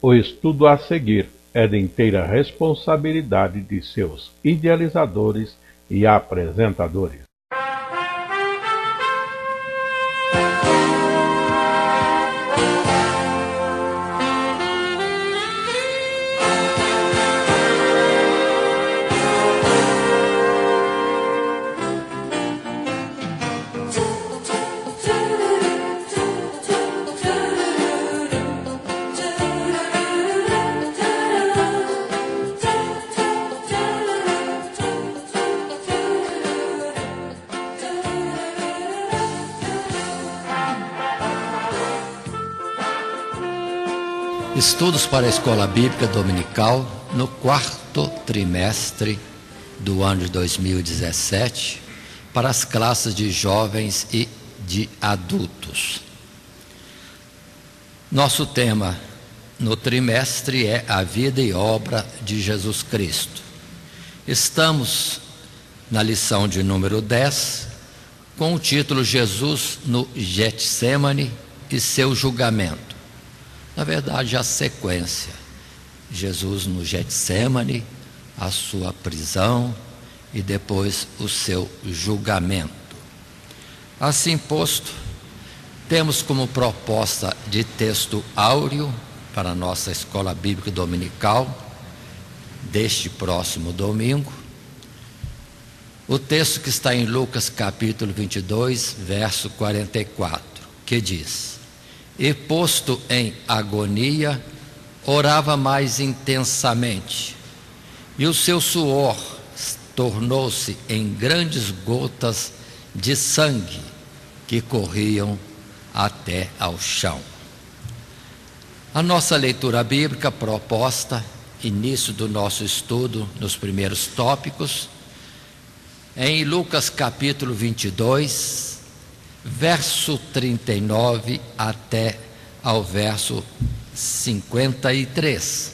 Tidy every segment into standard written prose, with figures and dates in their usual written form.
O estudo a seguir é de inteira responsabilidade de seus idealizadores e apresentadores. Estudos para a Escola Bíblica Dominical no quarto trimestre do ano de 2017 para as classes de jovens e de adultos. Nosso tema no trimestre é a vida e obra de Jesus Cristo. Estamos na lição de número 10 com o título Jesus no Getsemane e seu julgamento. Na verdade, a sequência: Jesus no Getsemane, a sua prisão e depois o seu julgamento. Assim posto, temos como proposta de texto áureo para a nossa Escola Bíblica Dominical deste próximo domingo, o texto que está em Lucas capítulo 22, verso 44, que diz: E posto em agonia, orava mais intensamente, e o seu suor tornou-se em grandes gotas de sangue que corriam até ao chão. A nossa leitura bíblica proposta, início do nosso estudo nos primeiros tópicos, é em Lucas capítulo 22, verso 39 até ao verso 53.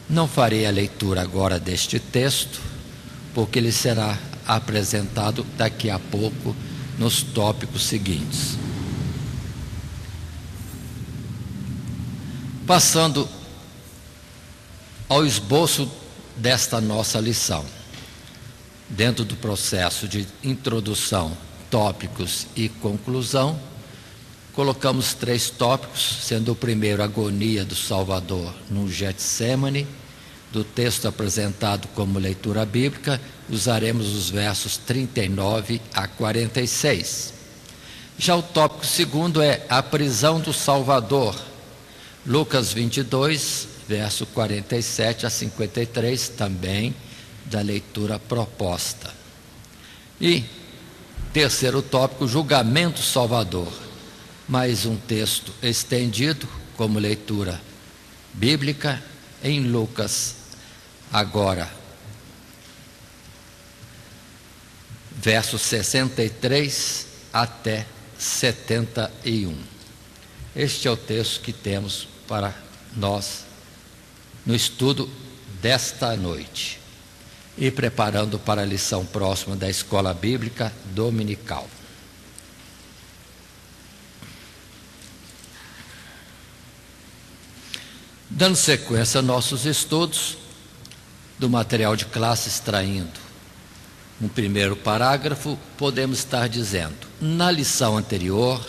Não farei a leitura agora deste texto, porque ele será apresentado daqui a pouco nos tópicos seguintes. Passando ao esboço desta nossa lição, dentro do processo de introdução, tópicos e conclusão, colocamos 3 tópicos, sendo o primeiro a agonia do Salvador no Getsemane. Do texto apresentado como leitura bíblica, usaremos os versos 39 a 46. Já o tópico segundo é a prisão do Salvador, Lucas 22, verso 47 a 53, também da leitura proposta. E terceiro tópico, julgamento salvador, mais um texto estendido como leitura bíblica em Lucas, agora, versos 63 até 71. Este é o texto que temos para nós no estudo desta noite e preparando para a lição próxima da Escola Bíblica Dominical. Dando sequência a nossos estudos do material de classe, extraindo um primeiro parágrafo, podemos estar dizendo: na lição anterior,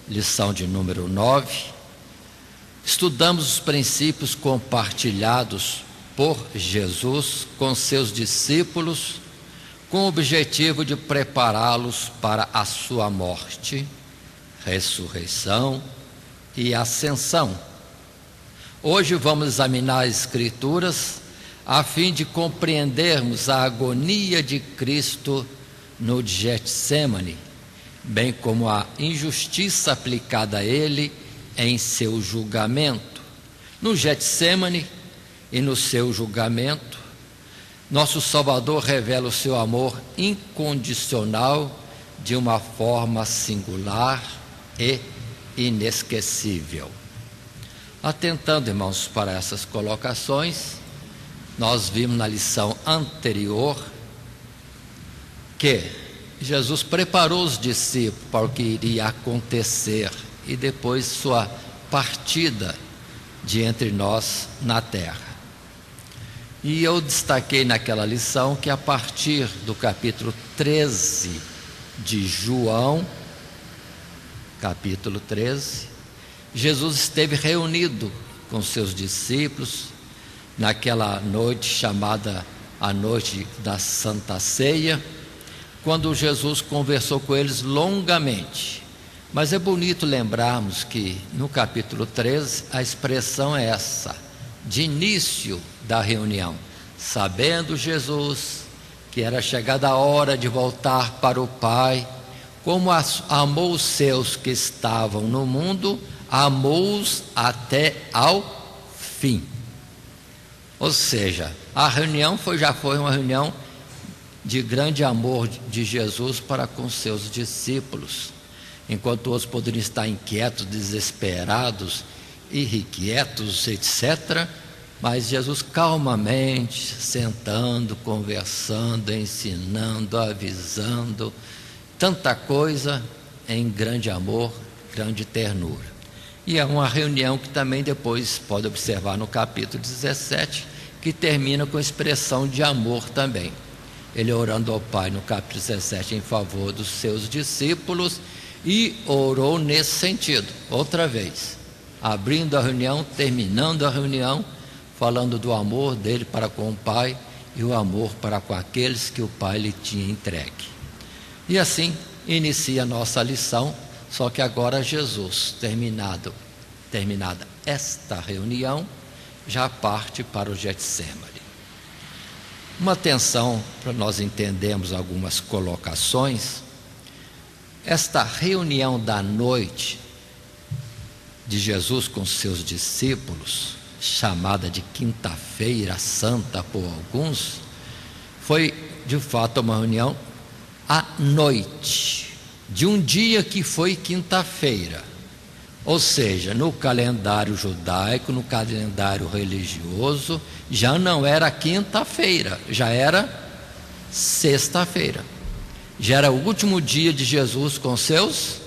lição de número 9, estudamos os princípios compartilhados por Jesus com seus discípulos, com o objetivo de prepará-los para a sua morte, ressurreição e ascensão. Hoje vamos examinar as Escrituras a fim de compreendermos a agonia de Cristo no Getsemane, bem como a injustiça aplicada a ele em seu julgamento. No Getsemane e no seu julgamento, nosso Salvador revela o seu amor incondicional de uma forma singular e inesquecível. Atentando, irmãos, para essas colocações, nós vimos na lição anterior que Jesus preparou os discípulos para o que iria acontecer e depois sua partida de entre nós na terra. E eu destaquei naquela lição que a partir do capítulo 13 de João, capítulo 13, Jesus esteve reunido com seus discípulos naquela noite chamada a noite da Santa Ceia, quando Jesus conversou com eles longamente. Mas é bonito lembrarmos que no capítulo 13 a expressão é essa, de início da reunião, sabendo Jesus que era chegada a hora de voltar para o Pai, como amou os seus que estavam no mundo, amou-os até ao fim. Ou seja, a reunião já foi uma reunião de grande amor de Jesus para com seus discípulos. Enquanto outros poderiam estar inquietos, desesperados, irrequietos, etc., mas Jesus calmamente, sentando, conversando, ensinando, avisando, tanta coisa em grande amor, grande ternura. E é uma reunião que também depois pode observar no capítulo 17, que termina com expressão de amor também. Ele orando ao Pai no capítulo 17 em favor dos seus discípulos e orou nesse sentido, outra vez, abrindo a reunião, terminando a reunião, falando do amor dele para com o Pai e o amor para com aqueles que o Pai lhe tinha entregue. E assim inicia a nossa lição, só que agora Jesus, terminada esta reunião, já parte para o Getsemane. Uma atenção para nós entendermos algumas colocações. Esta reunião da noite de Jesus com seus discípulos, chamada de Quinta-feira Santa por alguns, foi de fato uma reunião à noite, de um dia que foi quinta-feira. Ou seja, no calendário judaico, no calendário religioso, já não era quinta-feira, já era sexta-feira. Já era o último dia de Jesus com seus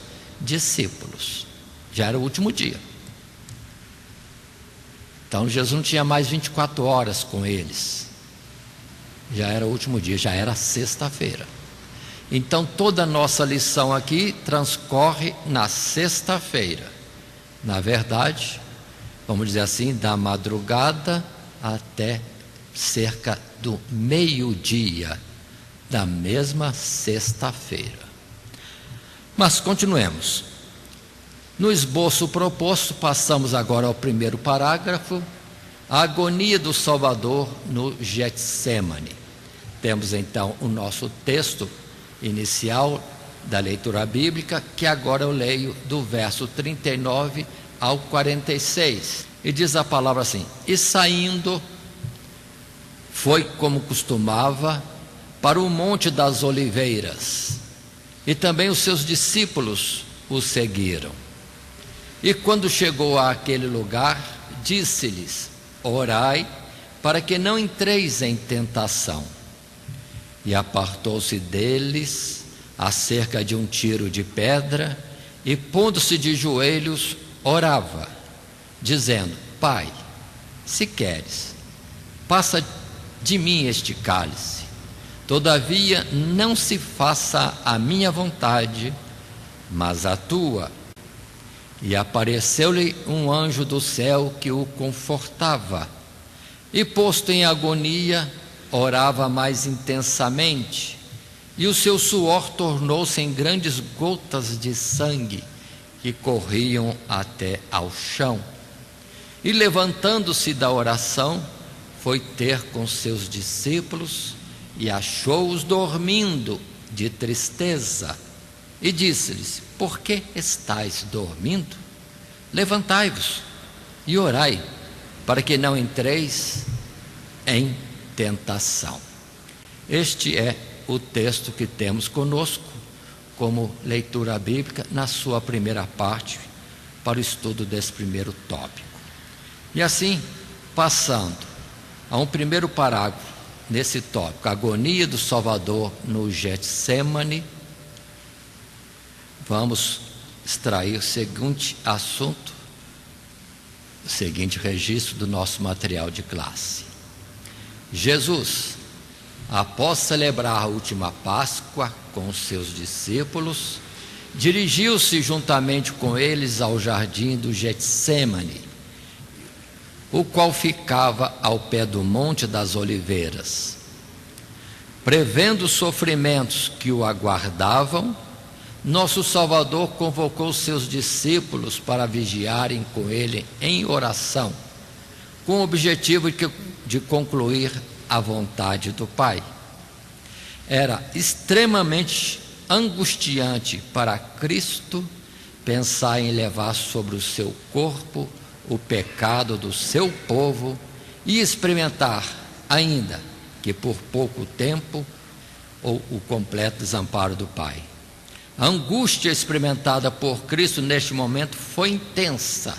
discípulos. Já era o último dia. Então Jesus não tinha mais 24 horas com eles. Já era o último dia, já era sexta-feira. Então toda a nossa lição aqui transcorre na sexta-feira. Na verdade, vamos dizer assim, da madrugada até cerca do meio-dia da mesma sexta-feira. Mas continuemos. No esboço proposto, passamos agora ao primeiro parágrafo, a agonia do Salvador no Getsemane. Temos então o nosso texto inicial da leitura bíblica, que agora eu leio do verso 39 ao 46. E diz a palavra assim: e saindo, foi como costumava para o Monte das Oliveiras, e também os seus discípulos o seguiram. E quando chegou àquele lugar, disse-lhes: orai, para que não entreis em tentação. E apartou-se deles a cerca de um tiro de pedra, e pondo-se de joelhos, orava, dizendo: Pai, se queres, passa de mim este cálice, todavia não se faça a minha vontade, mas a tua. E apareceu-lhe um anjo do céu que o confortava, e posto em agonia, orava mais intensamente, e o seu suor tornou-se em grandes gotas de sangue, que corriam até ao chão. E levantando-se da oração, foi ter com seus discípulos, e achou-os dormindo de tristeza, e disse-lhes: por que estáis dormindo? Levantai-vos e orai, para que não entreis em tentação. Este é o texto que temos conosco como leitura bíblica na sua primeira parte, para o estudo desse primeiro tópico. E assim, passando a um primeiro parágrafo nesse tópico, a agonia do Salvador no Getsemane, vamos extrair o seguinte assunto: o seguinte registro do nosso material de classe. Jesus, após celebrar a última Páscoa com os seus discípulos, dirigiu-se juntamente com eles ao jardim do Getsêmani, o qual ficava ao pé do Monte das Oliveiras. Prevendo os sofrimentos que o aguardavam, nosso Salvador convocou seus discípulos para vigiarem com ele em oração, com o objetivo de concluir a vontade do Pai. Era extremamente angustiante para Cristo pensar em levar sobre o seu corpo o pecado do seu povo e experimentar ainda que por pouco tempo o completo desamparo do Pai. A angústia experimentada por Cristo neste momento foi intensa,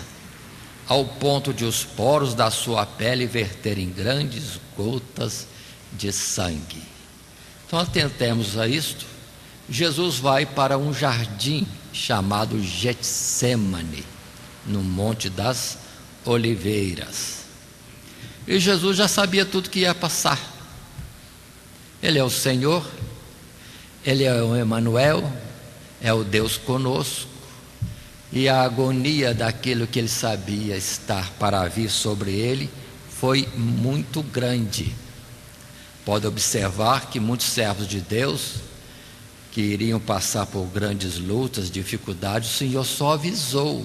ao ponto de os poros da sua pele verterem grandes gotas de sangue. Então atentemos a isto. Jesus vai para um jardim chamado Getsêmani, no Monte das Oliveiras. E Jesus já sabia tudo que ia passar. Ele é o Senhor, Ele é o Emanuel, é o Deus conosco, e a agonia daquilo que ele sabia estar para vir sobre ele foi muito grande. Pode observar que muitos servos de Deus que iriam passar por grandes lutas, dificuldades, o Senhor só avisou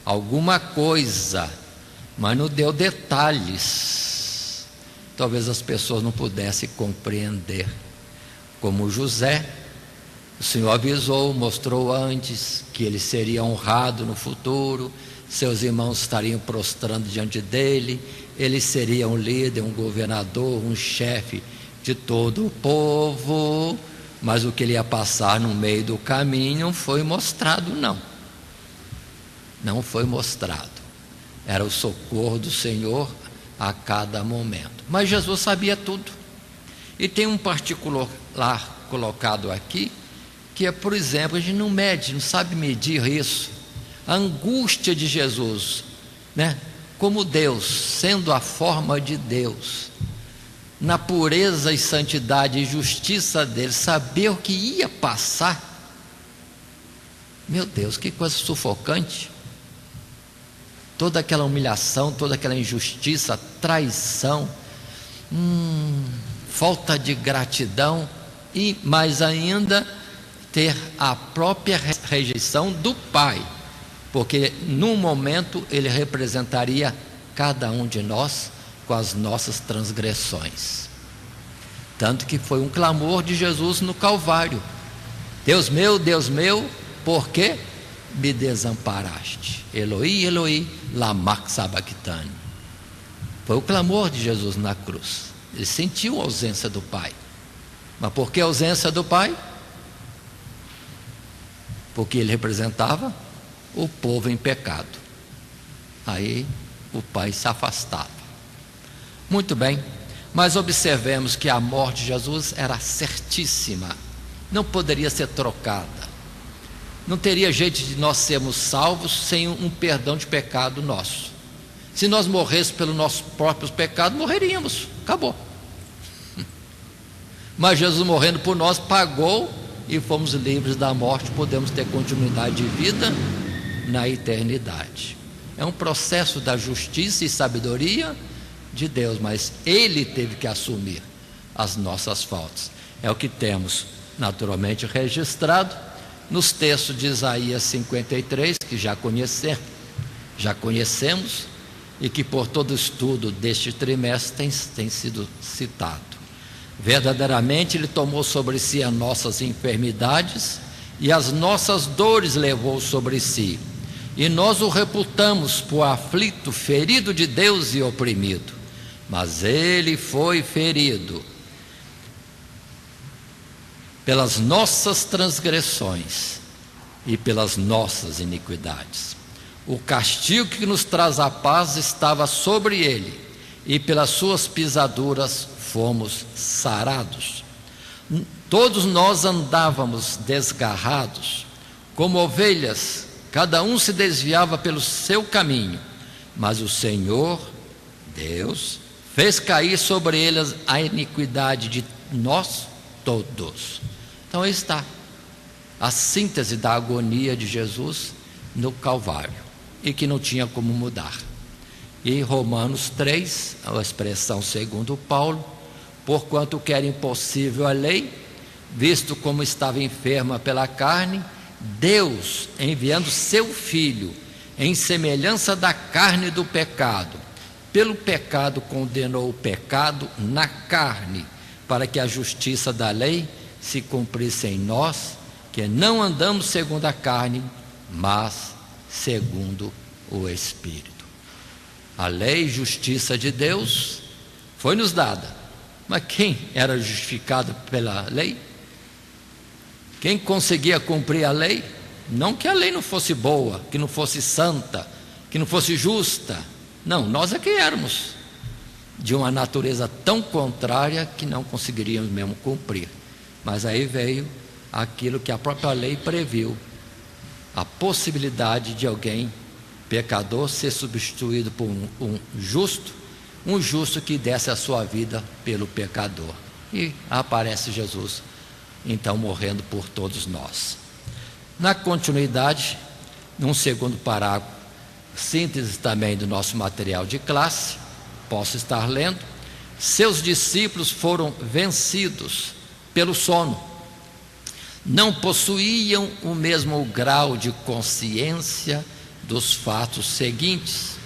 alguma coisa, mas não deu detalhes. Talvez as pessoas não pudessem compreender. Como José, o Senhor avisou, mostrou antes que ele seria honrado no futuro, seus irmãos estariam prostrando diante dele, ele seria um líder, um governador, um chefe de todo o povo, mas o que ele ia passar no meio do caminho não foi mostrado, não foi mostrado. Era o socorro do Senhor a cada momento. Mas Jesus sabia tudo. E tem um particular lá colocado aqui, que é, por exemplo, a gente não sabe medir isso. A angústia de Jesus, né? Como Deus, sendo a forma de Deus, na pureza e santidade e justiça dele, saber o que ia passar. Meu Deus, que coisa sufocante. Toda aquela humilhação, toda aquela injustiça, traição, falta de gratidão e mais ainda ter a própria rejeição do Pai, porque num momento ele representaria cada um de nós com as nossas transgressões. Tanto que foi um clamor de Jesus no Calvário: Deus meu, por que me desamparaste? Eloi, Eloi, lama sabachthani. Foi o clamor de Jesus na cruz. Ele sentiu a ausência do Pai. Mas por que a ausência do Pai? Porque ele representava o povo em pecado. Aí o Pai se afastava. Muito bem, mas observemos que a morte de Jesus era certíssima, não poderia ser trocada. Não teria jeito de nós sermos salvos sem um perdão de pecado nosso. Se nós morrêssemos pelos nossos próprios pecados, morreríamos, acabou. Mas Jesus morrendo por nós pagou e fomos livres da morte, podemos ter continuidade de vida na eternidade. É um processo da justiça e sabedoria de Deus, mas Ele teve que assumir as nossas faltas. É o que temos naturalmente registrado nos textos de Isaías 53, que já conhecemos e que por todo o estudo deste trimestre tem sido citado. Verdadeiramente Ele tomou sobre si as nossas enfermidades e as nossas dores levou sobre si, e nós o reputamos por aflito, ferido de Deus e oprimido. Mas Ele foi ferido pelas nossas transgressões e pelas nossas iniquidades. O castigo que nos traz a paz estava sobre Ele, e pelas suas pisaduras fomos sarados. Todos nós andávamos desgarrados, como ovelhas, cada um se desviava pelo seu caminho, mas o Senhor, Deus, fez cair sobre eles a iniquidade de nós todos. Então aí está a síntese da agonia de Jesus no Calvário, e que não tinha como mudar. E Romanos 3, a expressão segundo Paulo: porquanto que era impossível a lei, visto como estava enferma pela carne, Deus, enviando seu Filho em semelhança da carne do pecado, pelo pecado condenou o pecado na carne, para que a justiça da lei se cumprisse em nós, que não andamos segundo a carne, mas segundo o Espírito. A lei e justiça de Deus foi nos dada, mas quem era justificado pela lei? Quem conseguia cumprir a lei? Não que a lei não fosse boa, que não fosse santa, que não fosse justa. Não, nós é que éramos de uma natureza tão contrária que não conseguiríamos mesmo cumprir. Mas aí veio aquilo que a própria lei previu: a possibilidade de alguém pecador ser substituído por um justo que desse a sua vida pelo pecador. E aparece Jesus, então, morrendo por todos nós. Na continuidade, num segundo parágrafo, síntese também do nosso material de classe, posso estar lendo: seus discípulos foram vencidos pelo sono, não possuíam o mesmo grau de consciência dos fatos seguintes.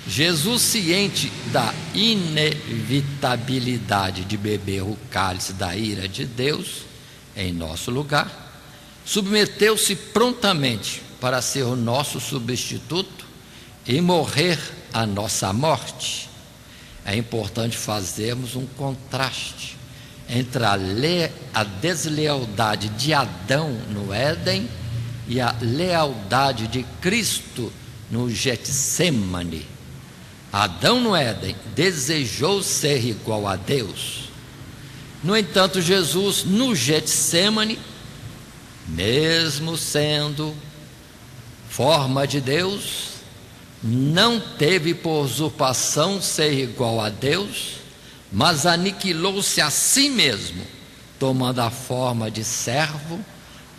Jesus, ciente da inevitabilidade de beber o cálice da ira de Deus em nosso lugar, submeteu-se prontamente para ser o nosso substituto e morrer a nossa morte. É importante fazermos um contraste entre a deslealdade de Adão no Éden e a lealdade de Cristo no Getsêmani. Adão no Éden desejou ser igual a Deus. No entanto, Jesus no Getsêmani, mesmo sendo forma de Deus, não teve por usurpação ser igual a Deus, mas aniquilou-se a si mesmo, tomando a forma de servo,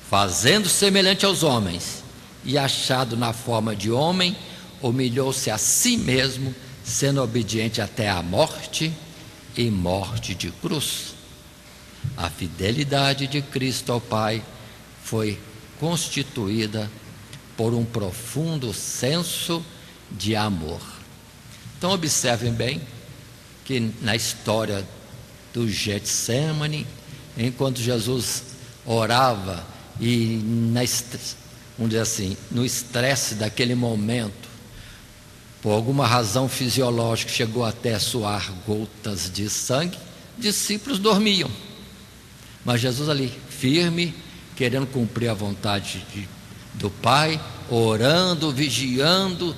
fazendo semelhante aos homens, e achado na forma de homem, humilhou-se a si mesmo, sendo obediente até a morte e morte de cruz. A fidelidade de Cristo ao Pai foi constituída por um profundo senso de amor. Então observem bem que na história do Getsêmani, enquanto Jesus orava e vamos dizer assim, no estresse daquele momento, por alguma razão fisiológica chegou até a suar gotas de sangue, discípulos dormiam, mas Jesus ali firme, querendo cumprir a vontade do Pai, orando, vigiando,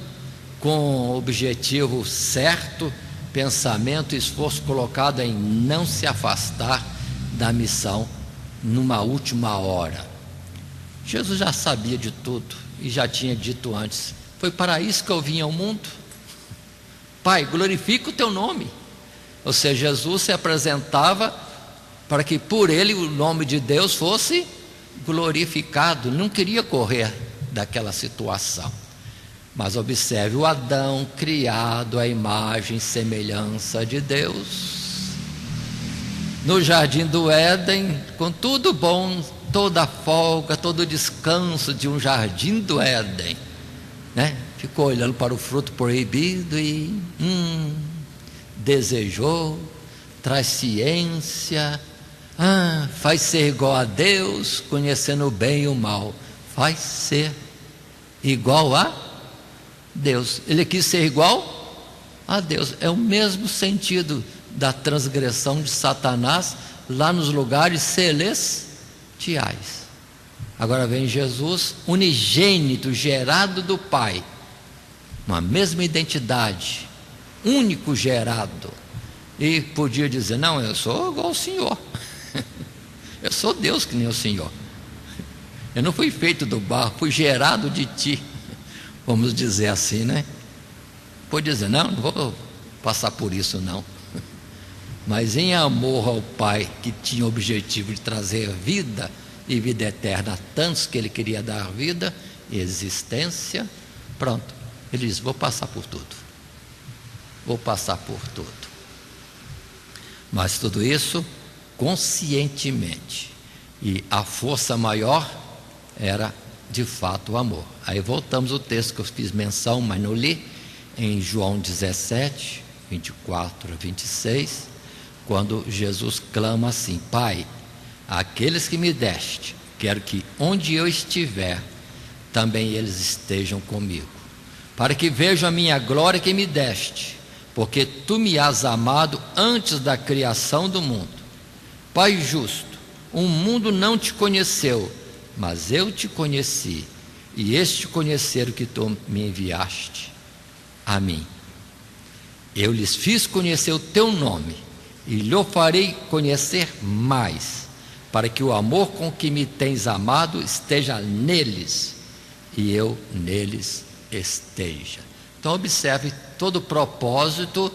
com o objetivo certo, pensamento e esforço colocado em não se afastar da missão numa última hora. Jesus já sabia de tudo e já tinha dito antes: foi para isso que eu vim ao mundo. Pai, glorifica o teu nome. Ou seja, Jesus se apresentava para que por ele o nome de Deus fosse glorificado. Não queria correr daquela situação. Mas observe, o Adão, criado à imagem e semelhança de Deus, no jardim do Éden, com tudo bom, toda a folga, todo o descanso de um jardim do Éden, né? Ficou olhando para o fruto proibido e desejou, traz ciência, faz ser igual a Deus, conhecendo o bem e o mal, faz ser igual a Deus. Ele quis ser igual a Deus. É o mesmo sentido da transgressão de Satanás lá nos lugares celestiais. Agora vem Jesus, unigênito, gerado do Pai, uma mesma identidade, único gerado, e podia dizer: não, eu sou igual ao Senhor, eu sou Deus que nem o Senhor, eu não fui feito do barro, fui gerado de ti, vamos dizer assim, né? Pode dizer, não vou passar por isso não. Mas em amor ao Pai, que tinha o objetivo de trazer vida e vida eterna a tantos que Ele queria dar vida e existência, pronto, Ele diz, vou passar por tudo. Vou passar por tudo. Mas tudo isso conscientemente. E a força maior era, de fato, o amor. Aí voltamos ao texto que eu fiz menção, mas não li, em João 17, 24 a 26, quando Jesus clama assim, Pai, aqueles que me deste, quero que onde eu estiver, também eles estejam comigo, para que vejam a minha glória que me deste, porque tu me has amado antes da criação do mundo. Pai justo, o mundo não te conheceu, mas eu te conheci, e este conheceram que tu me enviaste a mim. Eu lhes fiz conhecer o teu nome, e lhe farei conhecer mais, para que o amor com que me tens amado esteja neles, e eu neles esteja. Então observe, todo o propósito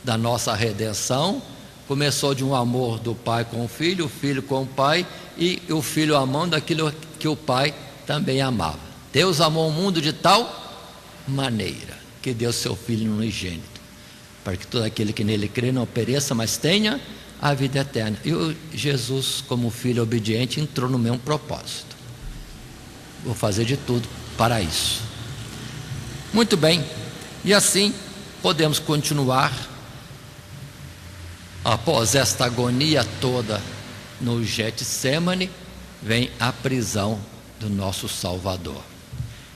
da nossa redenção começou de um amor do pai com o filho com o pai, e o filho amando aquilo que o pai também amava. Deus amou o mundo de tal maneira que deu seu filho unigênito, para que todo aquele que nele crê não pereça, mas tenha a vida eterna. E Jesus, como filho obediente, entrou no mesmo propósito. Vou fazer de tudo para isso. Muito bem, e assim podemos continuar. Após esta agonia toda no Getsêmani, vem a prisão do nosso Salvador.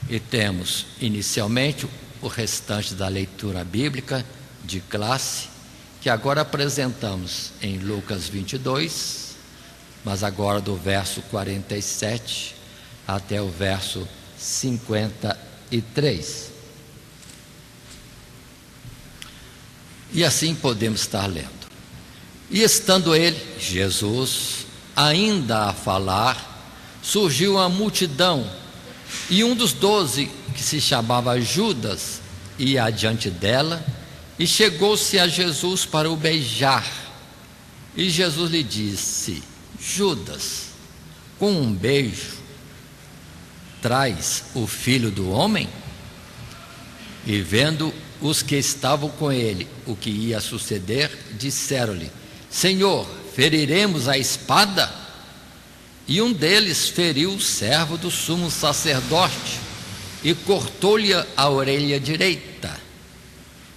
E temos inicialmente o restante da leitura bíblica de classe, que agora apresentamos em Lucas 22, mas agora do verso 47 até o verso 53. E assim podemos estar lendo. E estando ele, Jesus, ainda a falar, surgiu uma multidão, e um dos 12, que se chamava Judas, ia adiante dela, e chegou-se a Jesus para o beijar. E Jesus lhe disse, Judas, com um beijo, traz o filho do homem? E vendo os que estavam com ele o que ia suceder, disseram-lhe, Senhor, feriremos a espada? E um deles feriu o servo do sumo sacerdote e cortou-lhe a orelha direita.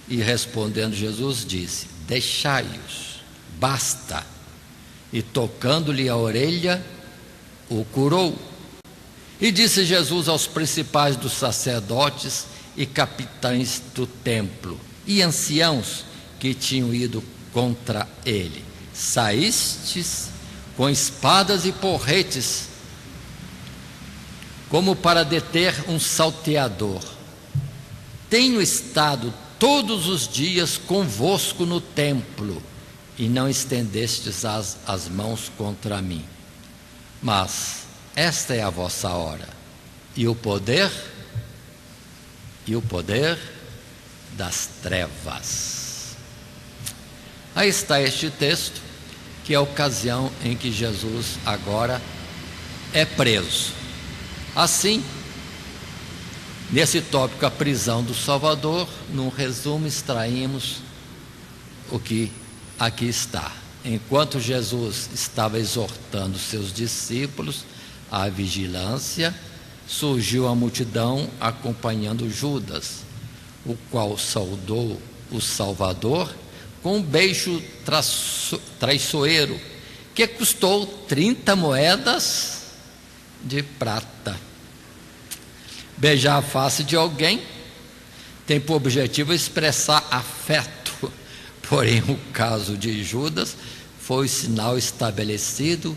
E respondendo Jesus disse, deixai-os, basta. E tocando-lhe a orelha, o curou. E disse Jesus aos principais dos sacerdotes e capitães do templo e anciãos que tinham ido contra ele, saístes com espadas e porretes, como para deter um salteador. Tenho estado todos os dias convosco no templo, e não estendestes as mãos contra mim. Mas esta é a vossa hora, e o poder das trevas. Aí está este texto, que é a ocasião em que Jesus agora é preso. Assim, nesse tópico, a prisão do Salvador, num resumo, extraímos o que aqui está. Enquanto Jesus estava exortando seus discípulos à vigilância, surgiu a multidão acompanhando Judas, o qual saudou o Salvador com um beijo traiçoeiro, que custou 30 moedas de prata. Beijar a face de alguém tem por objetivo expressar afeto, porém o caso de Judas foi o sinal estabelecido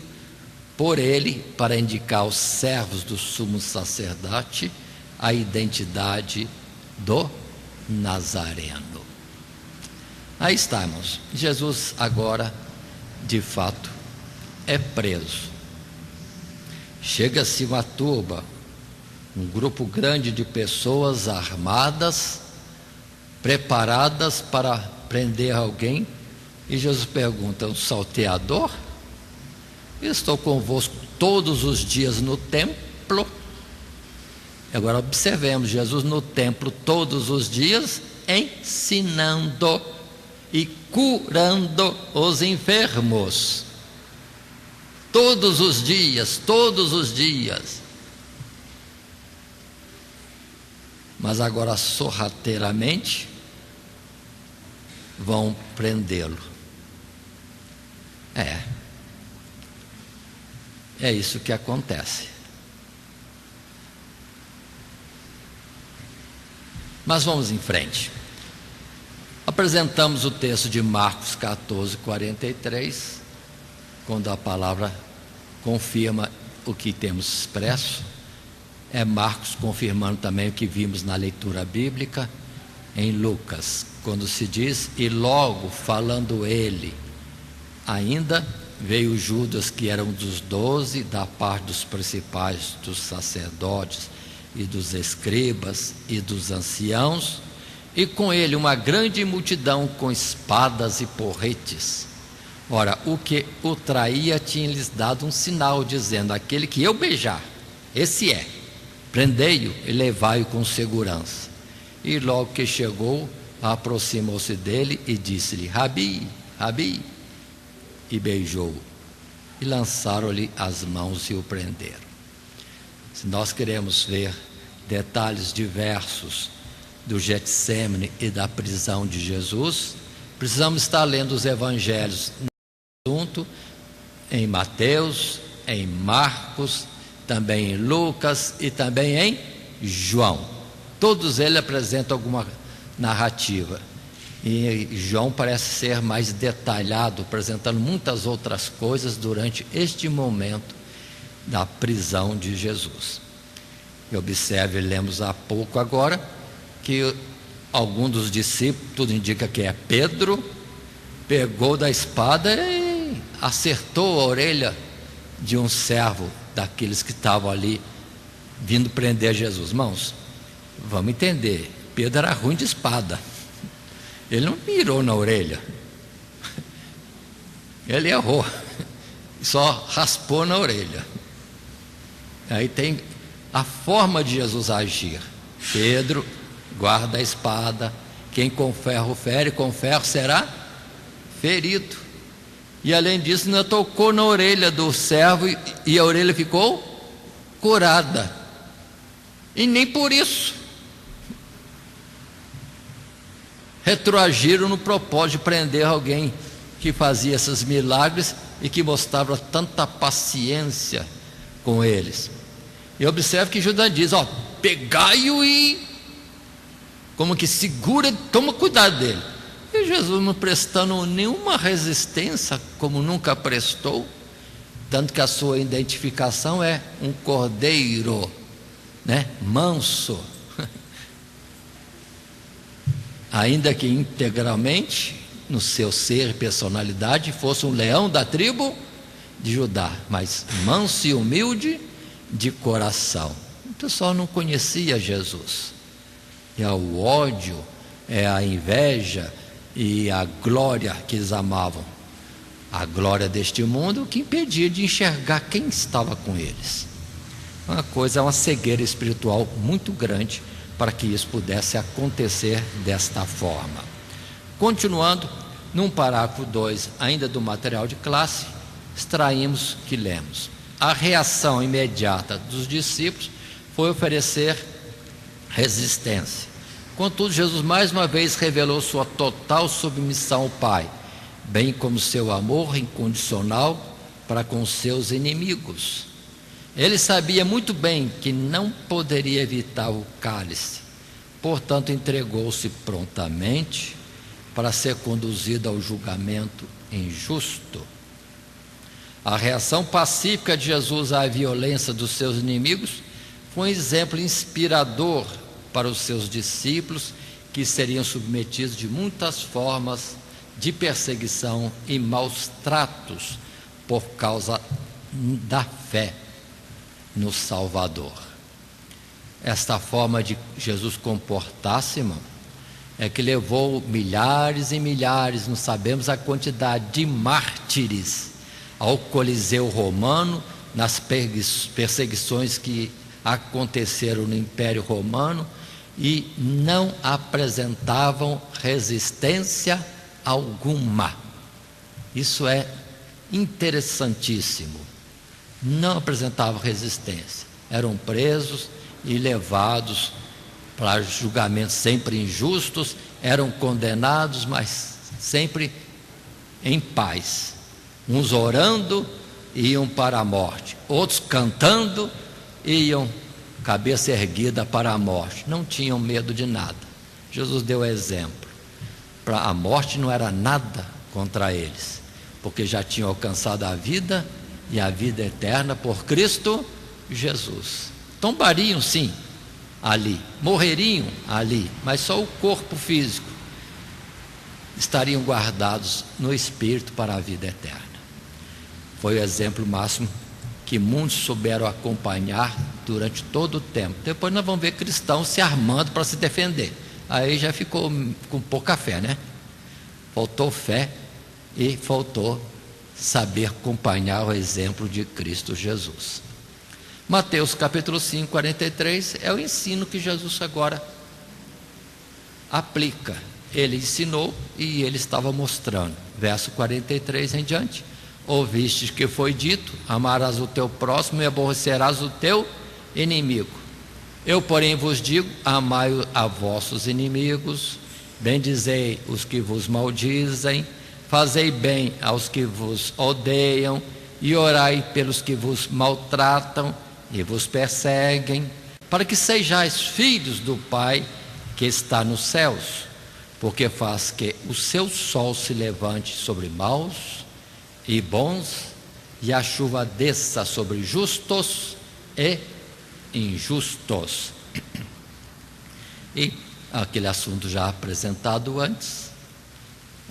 por ele para indicar aos servos do sumo sacerdote a identidade do Nazareno. Aí estamos. Jesus agora, de fato, é preso. Chega-se uma turba, um grupo grande de pessoas armadas, preparadas para prender alguém. E Jesus pergunta: um salteador? Estou convosco todos os dias no templo. Agora observemos, Jesus no templo todos os dias, ensinando e curando os enfermos. Todos os dias, todos os dias. Mas agora sorrateiramente vão prendê-lo. É isso que acontece. Mas vamos em frente. Apresentamos o texto de Marcos 14, 43, quando a palavra confirma o que temos expresso. É Marcos confirmando também o que vimos na leitura bíblica em Lucas, quando se diz: e logo falando ele, ainda veio Judas, que era um dos 12, da parte dos principais dos sacerdotes e dos escribas e dos anciãos, e com ele uma grande multidão com espadas e porretes. Ora, o que o traía tinha-lhes dado um sinal, dizendo: aquele que eu beijar, esse é, prendei-o e levai-o com segurança. E logo que chegou, aproximou-se dele e disse-lhe: Rabi, Rabi, e beijou-o. E lançaram-lhe as mãos e o prenderam. Se nós queremos ver detalhes diversos do Getsêmani e da prisão de Jesus, precisamos estar lendo os evangelhos junto, em Mateus, em Marcos, também em Lucas e também em João. Todos eles apresentam alguma narrativa, e João parece ser mais detalhado, apresentando muitas outras coisas durante este momento da prisão de Jesus. E observe, lemos há pouco agora, que algum dos discípulos, tudo indica que é Pedro, pegou da espada e acertou a orelha de um servo daqueles que estavam ali vindo prender Jesus. Irmãos, vamos entender, Pedro era ruim de espada, ele não mirou na orelha, ele errou, só raspou na orelha. Aí tem a forma de Jesus agir. Pedro guarda a espada, quem com ferro fere, com ferro será ferido. E além disso, ainda tocou na orelha do servo e a orelha ficou curada. E nem por isso retroagiram no propósito de prender alguém que fazia esses milagres e que mostrava tanta paciência com eles. E observe que Judas diz: ó, pegai-o e como que segura, toma cuidado dele. E Jesus não prestando nenhuma resistência, como nunca prestou, tanto que a sua identificação é um cordeiro, manso, ainda que integralmente no seu ser e personalidade fosse um leão da tribo de Judá, mas manso e humilde de coração. O pessoal não conhecia Jesus, é o ódio, é a inveja e a glória que eles amavam, a glória deste mundo, que impedia de enxergar quem estava com eles. Uma coisa, é uma cegueira espiritual muito grande para que isso pudesse acontecer desta forma. Continuando, num parágrafo 2, ainda do material de classe, extraímos que lemos: a reação imediata dos discípulos foi oferecer resistência. Contudo, Jesus mais uma vez revelou sua total submissão ao Pai, bem como seu amor incondicional para com seus inimigos. Ele sabia muito bem que não poderia evitar o cálice, portanto entregou-se prontamente para ser conduzido ao julgamento injusto. A reação pacífica de Jesus à violência dos seus inimigos foi um exemplo inspirador para os seus discípulos, que seriam submetidos de muitas formas de perseguição e maus tratos por causa da fé no Salvador. Esta forma de Jesus comportar-se, irmão, é que levou milhares e milhares, não sabemos a quantidade de mártires ao Coliseu Romano, nas perseguições que aconteceram no Império Romano, e não apresentavam resistência alguma. Isso é interessantíssimo. Não apresentavam resistência, eram presos e levados para julgamentos sempre injustos, eram condenados, mas sempre em paz. Uns orando, iam para a morte, outros cantando, iam cabeça erguida para a morte, não tinham medo de nada. Jesus deu exemplo. Para a morte não era nada contra eles, porque já tinham alcançado a vida e a vida eterna por Cristo Jesus. Tombariam sim ali, morreriam ali, mas só o corpo físico estariam guardados no Espírito para a vida eterna. Foi o exemplo máximo que muitos souberam acompanhar durante todo o tempo. Depois nós vamos ver cristãos se armando para se defender. Aí já ficou com pouca fé, né? Faltou fé e faltou saber acompanhar o exemplo de Cristo Jesus. Mateus capítulo 5, 43 é o ensino que Jesus agora aplica. Ele ensinou e ele estava mostrando. Verso 43 em diante: ouvistes que foi dito, amarás o teu próximo e aborrecerás o teu inimigo. Eu, porém, vos digo, amai a vossos inimigos, bendizei os que vos maldizem, fazei bem aos que vos odeiam, e orai pelos que vos maltratam e vos perseguem, para que sejais filhos do Pai que está nos céus, porque faz que o seu sol se levante sobre maus e bons, e a chuva desça sobre justos e injustos. E aquele assunto já apresentado antes,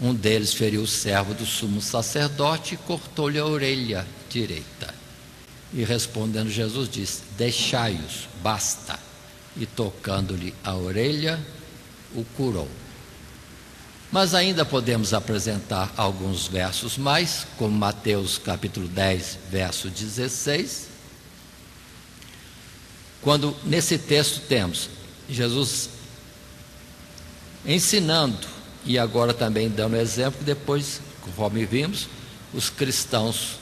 um deles feriu o servo do sumo sacerdote e cortou-lhe a orelha direita. E respondendo Jesus disse: deixai-os, basta. E tocando-lhe a orelha, o curou. Mas ainda podemos apresentar alguns versos mais, como Mateus capítulo 10, verso 16, quando nesse texto temos Jesus ensinando e agora também dando exemplo. Depois, conforme vimos, os cristãos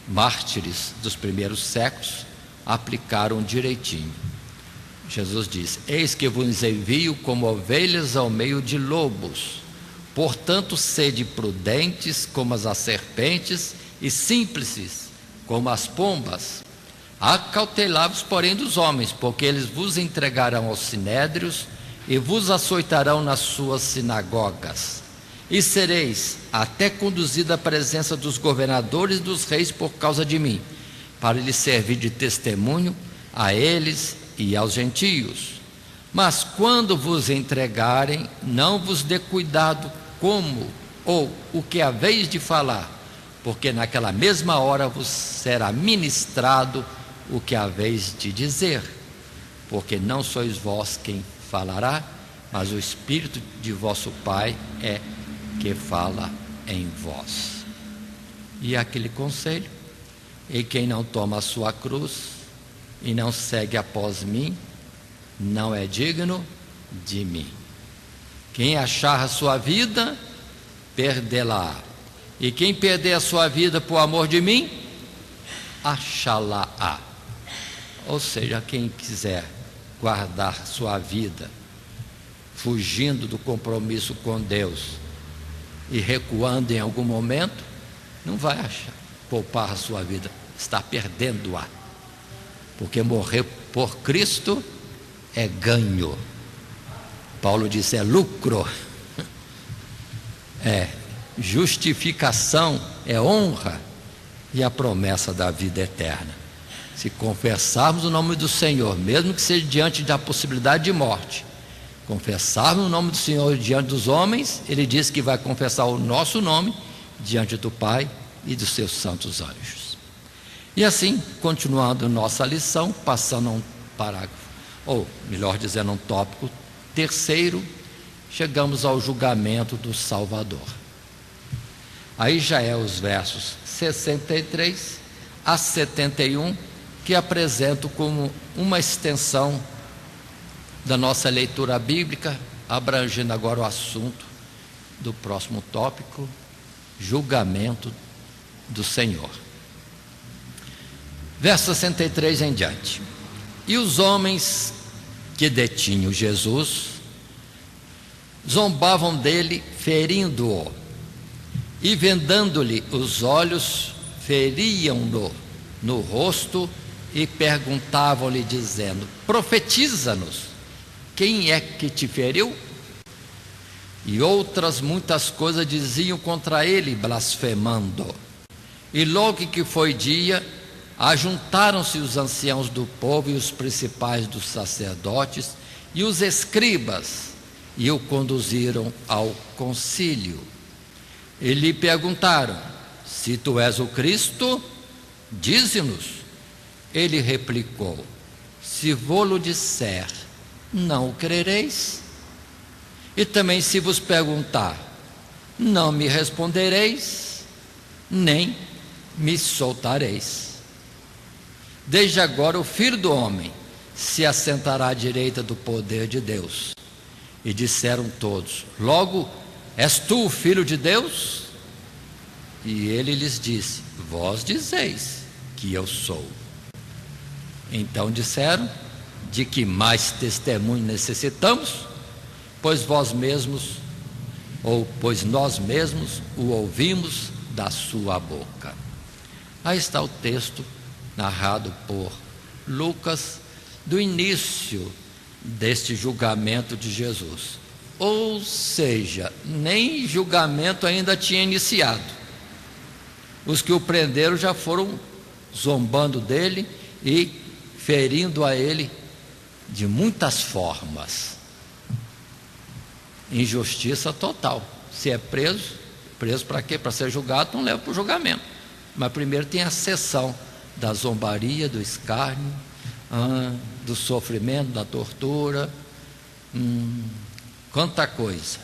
mártires dos primeiros séculos aplicaram direitinho. Jesus disse: eis que vos envio como ovelhas ao meio de lobos. Portanto, sede prudentes como as serpentes e simples como as pombas. Acautelai-vos, porém, dos homens, porque eles vos entregarão aos sinédrios e vos açoitarão nas suas sinagogas. E sereis até conduzidos à presença dos governadores e dos reis por causa de mim, para lhes servir de testemunho a eles e aos gentios. Mas quando vos entregarem, não vos dê cuidado como ou o que haveis de falar, porque naquela mesma hora vos será ministrado o que haveis de dizer, porque não sois vós quem falará, mas o Espírito de vosso Pai é que fala em vós. E aquele conselho: e quem não toma a sua cruz e não segue após mim, não é digno de mim. Quem achar a sua vida, perdê-la, e quem perder a sua vida por amor de mim, achá-la-á. Ou seja, quem quiser guardar sua vida fugindo do compromisso com Deus e recuando em algum momento, não vai achar, poupar a sua vida, está perdendo-a, porque morrer por Cristo é ganho. Paulo disse: é lucro, é justificação, é honra e a promessa da vida eterna. Se confessarmos o nome do Senhor, mesmo que seja diante da possibilidade de morte, confessarmos o nome do Senhor diante dos homens, Ele diz que vai confessar o nosso nome diante do Pai e dos seus santos anjos. E assim, continuando nossa lição, passando a um parágrafo, ou melhor dizendo, um tópico terceiro, chegamos ao julgamento do Salvador. Aí já é os versos 63 a 71, que apresento como uma extensão da nossa leitura bíblica, abrangendo agora o assunto do próximo tópico, julgamento do Senhor. Verso 63 em diante. E os homens que detinham Jesus zombavam dele, ferindo-o, e vendando-lhe os olhos, feriam-no no rosto e perguntavam-lhe, dizendo: profetiza-nos, quem é que te feriu? E outras muitas coisas diziam contra ele, blasfemando. E logo que foi dia, ajuntaram-se os anciãos do povo e os principais dos sacerdotes e os escribas, e o conduziram ao concílio. E lhe perguntaram: se tu és o Cristo, dize-nos. Ele replicou: se vô-lo disser, não o crereis. E também se vos perguntar, não me respondereis, nem me soltareis. Desde agora o Filho do Homem se assentará à direita do poder de Deus. E disseram todos: logo, és tu o Filho de Deus? E ele lhes disse: vós dizeis que eu sou. Então disseram: de que mais testemunho necessitamos? Pois nós mesmos o ouvimos da sua boca. Aí está o texto narrado por Lucas do início deste julgamento de Jesus. Ou seja, nem julgamento ainda tinha iniciado. Os que o prenderam já foram zombando dele e ferindo a ele de muitas formas. Injustiça total. Se é preso para quê? Para ser julgado, não leva para o julgamento. Mas primeiro tem a sessão da zombaria, do escárnio, do sofrimento, da tortura, quanta coisa.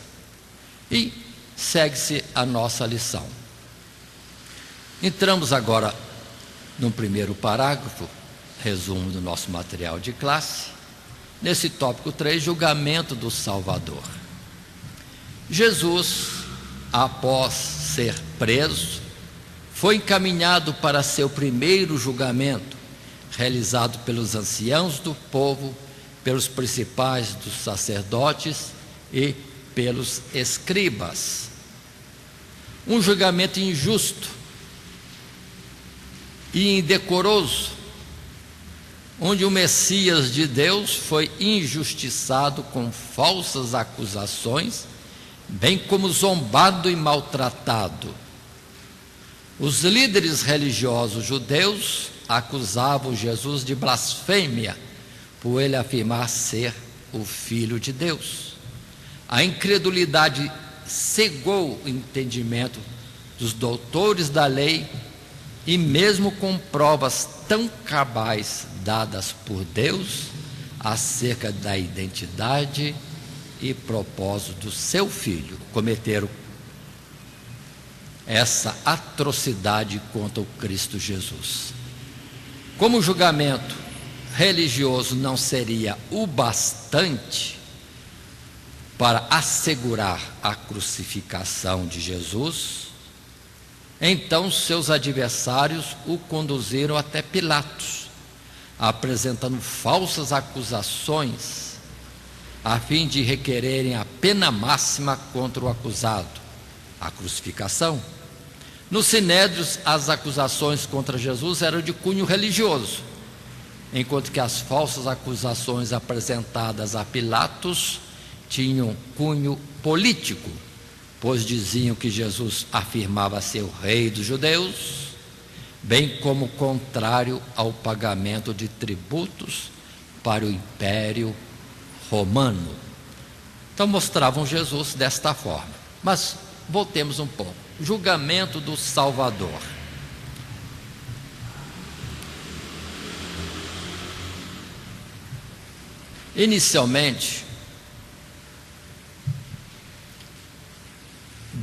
E segue-se a nossa lição. Entramos agora no primeiro parágrafo, resumo do nosso material de classe, nesse tópico 3, julgamento do Salvador. Jesus, após ser preso, foi encaminhado para seu primeiro julgamento, realizado pelos anciãos do povo, pelos principais dos sacerdotes e pelos escribas. Um julgamento injusto e indecoroso, onde o Messias de Deus foi injustiçado com falsas acusações, bem como zombado e maltratado. Os líderes religiosos judeus acusavam Jesus de blasfêmia, por ele afirmar ser o Filho de Deus. A incredulidade cegou o entendimento dos doutores da lei, e mesmo com provas tão cabais dadas por Deus acerca da identidade e propósito do seu filho, cometeram essa atrocidade contra o Cristo Jesus. Como o julgamento religioso não seria o bastante para assegurar a crucificação de Jesus, então seus adversários o conduziram até Pilatos, apresentando falsas acusações, a fim de requererem a pena máxima contra o acusado, a crucificação. Nos sinédrios, as acusações contra Jesus eram de cunho religioso, enquanto que as falsas acusações apresentadas a Pilatos tinham cunho político, pois diziam que Jesus afirmava ser o rei dos judeus, bem como contrário ao pagamento de tributos para o Império Romano. Então mostravam Jesus desta forma. Mas voltemos um pouco. Julgamento do Salvador. Inicialmente,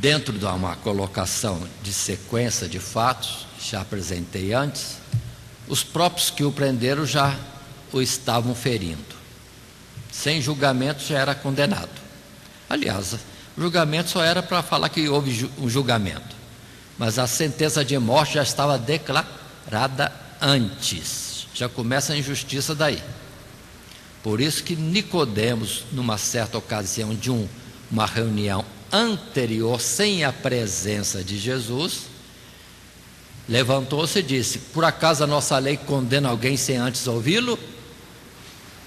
dentro de uma colocação de sequência de fatos, já apresentei antes, os próprios que o prenderam já o estavam ferindo. Sem julgamento já era condenado. Aliás, o julgamento só era para falar que houve um julgamento, mas a sentença de morte já estava declarada antes. Já começa a injustiça daí. Por isso que Nicodemos, numa certa ocasião de uma reunião anterior, sem a presença de Jesus, levantou-se e disse: por acaso a nossa lei condena alguém sem antes ouvi-lo?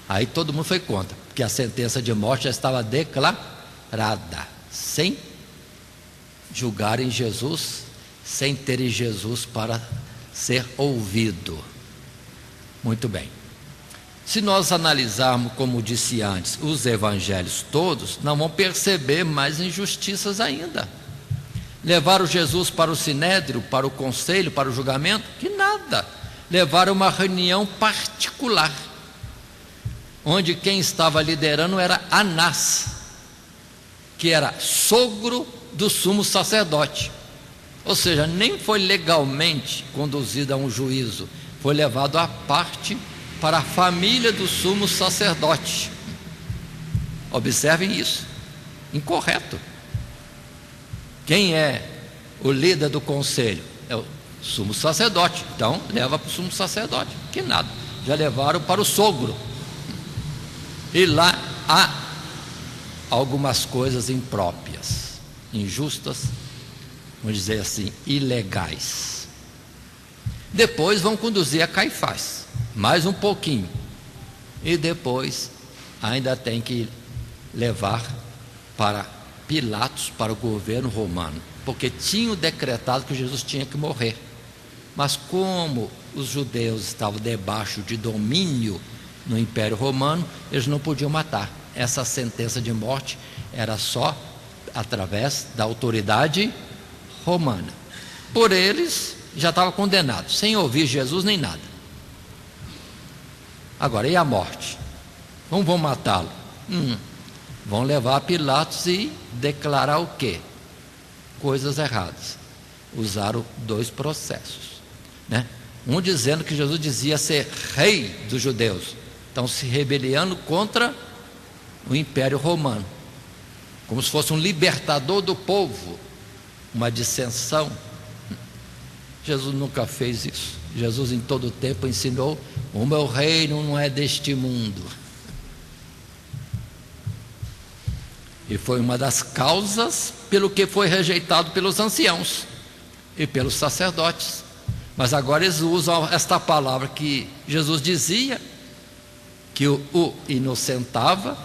Aí todo mundo foi contra, porque a sentença de morte já estava declarada, sem julgarem Jesus, sem terem Jesus para ser ouvido. Muito bem. Se nós analisarmos, como disse antes, os evangelhos todos, não vamos perceber mais injustiças ainda. Levaram Jesus para o sinédrio, para o conselho, para o julgamento? Que nada. Levaram uma reunião particular, onde quem estava liderando era Anás, que era sogro do sumo sacerdote. Ou seja, nem foi legalmente conduzido a um juízo, foi levado à parte para a família do sumo sacerdote. Observem isso, incorreto. Quem é o líder do conselho? É o sumo sacerdote. Então leva para o sumo sacerdote. Que nada, já levaram para o sogro. E lá há algumas coisas impróprias, injustas, vamos dizer assim, ilegais. Depois vão conduzir a Caifás, mais um pouquinho, e depois ainda tem que levar para Pilatos, para o governo romano, porque tinham decretado que Jesus tinha que morrer. Mas como os judeus estavam debaixo de domínio no Império Romano, eles não podiam matar. Essa sentença de morte era só através da autoridade romana. Por eles já estava condenado, sem ouvir Jesus nem nada. Agora, e a morte? Não vão matá-lo. Vão levar a Pilatos e declarar o quê? Coisas erradas. Usaram dois processos, né? Um dizendo que Jesus dizia ser rei dos judeus, estão se rebelando contra o Império Romano, como se fosse um libertador do povo, uma dissensão. Jesus nunca fez isso. Jesus em todo o tempo ensinou: o meu reino não é deste mundo. E foi uma das causas pelo que foi rejeitado pelos anciãos e pelos sacerdotes. Mas agora eles usam esta palavra que Jesus dizia, que o inocentava,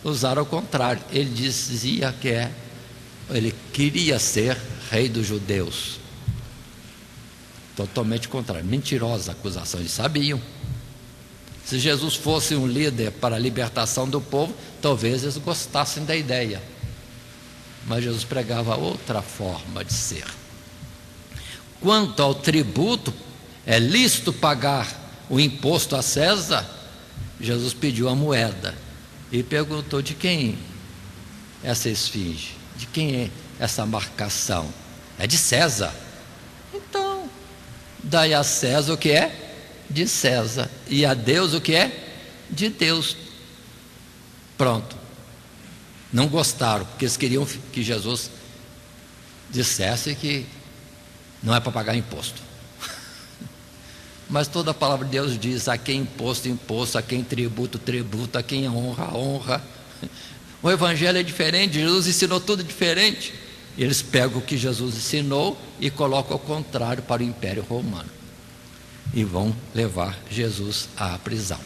usaram ao contrário. Ele dizia que ele queria ser rei dos judeus. Totalmente contrário, mentirosa acusação, eles sabiam. Se Jesus fosse um líder para a libertação do povo, talvez eles gostassem da ideia, mas Jesus pregava outra forma de ser. Quanto ao tributo, é lícito pagar o imposto a César? Jesus pediu a moeda e perguntou: de quem é essa esfinge? De quem é essa marcação? É de César. Então, dai a César o que é de César, e a Deus o que é de Deus. Pronto. Não gostaram, porque eles queriam que Jesus dissesse que não é para pagar imposto. Mas toda a palavra de Deus diz: a quem imposto, imposto, a quem tributo, tributo, a quem honra, honra. O evangelho é diferente, Jesus ensinou tudo diferente. Eles pegam o que Jesus ensinou e colocam ao contrário para o Império Romano, e vão levar Jesus à prisão.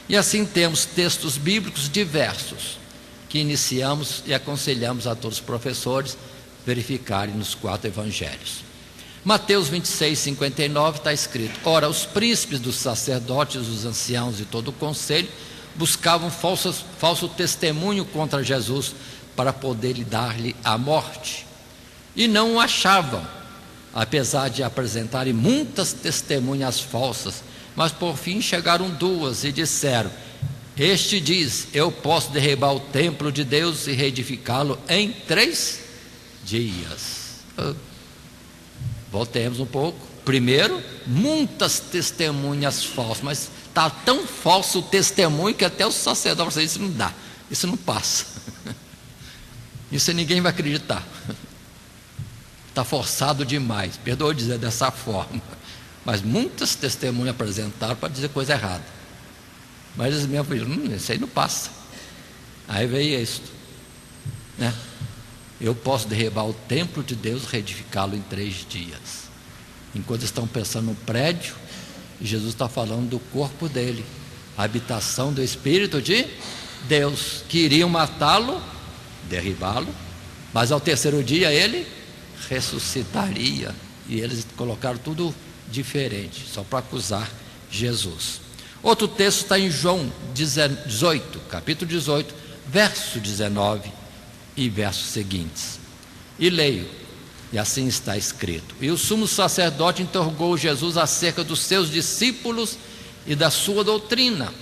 E assim temos textos bíblicos diversos, que iniciamos e aconselhamos a todos os professores verificarem nos 4 evangelhos. Mateus 26, 59 está escrito: ora, os príncipes dos sacerdotes, os anciãos e todo o conselho buscavam falso testemunho contra Jesus, para poder dar-lhe a morte, e não o achavam, apesar de apresentarem muitas testemunhas falsas. Mas por fim chegaram 2 e disseram: este diz: eu posso derribar o templo de Deus e reedificá-lo em 3 dias. Voltemos um pouco. Primeiro, muitas testemunhas falsas, mas está tão falso o testemunho que até o sacerdote fala, isso não dá, isso não passa. Isso ninguém vai acreditar. Está forçado demais, perdoa dizer dessa forma. Mas muitas testemunhas apresentaram para dizer coisa errada. Mas eles mesmos falaram, isso aí não passa. Aí veio isso, né? Eu posso derribar o templo de Deus, reedificá-lo em 3 dias. Enquanto estão pensando no prédio, Jesus está falando do corpo dele, a habitação do Espírito de Deus. Queriam matá-lo, derribá-lo, mas ao 3º dia ele ressuscitaria. E eles colocaram tudo diferente, só para acusar Jesus. Outro texto está em João 18, capítulo 18, verso 19 e versos seguintes. E leio, e assim está escrito: e o sumo sacerdote interrogou Jesus acerca dos seus discípulos e da sua doutrina.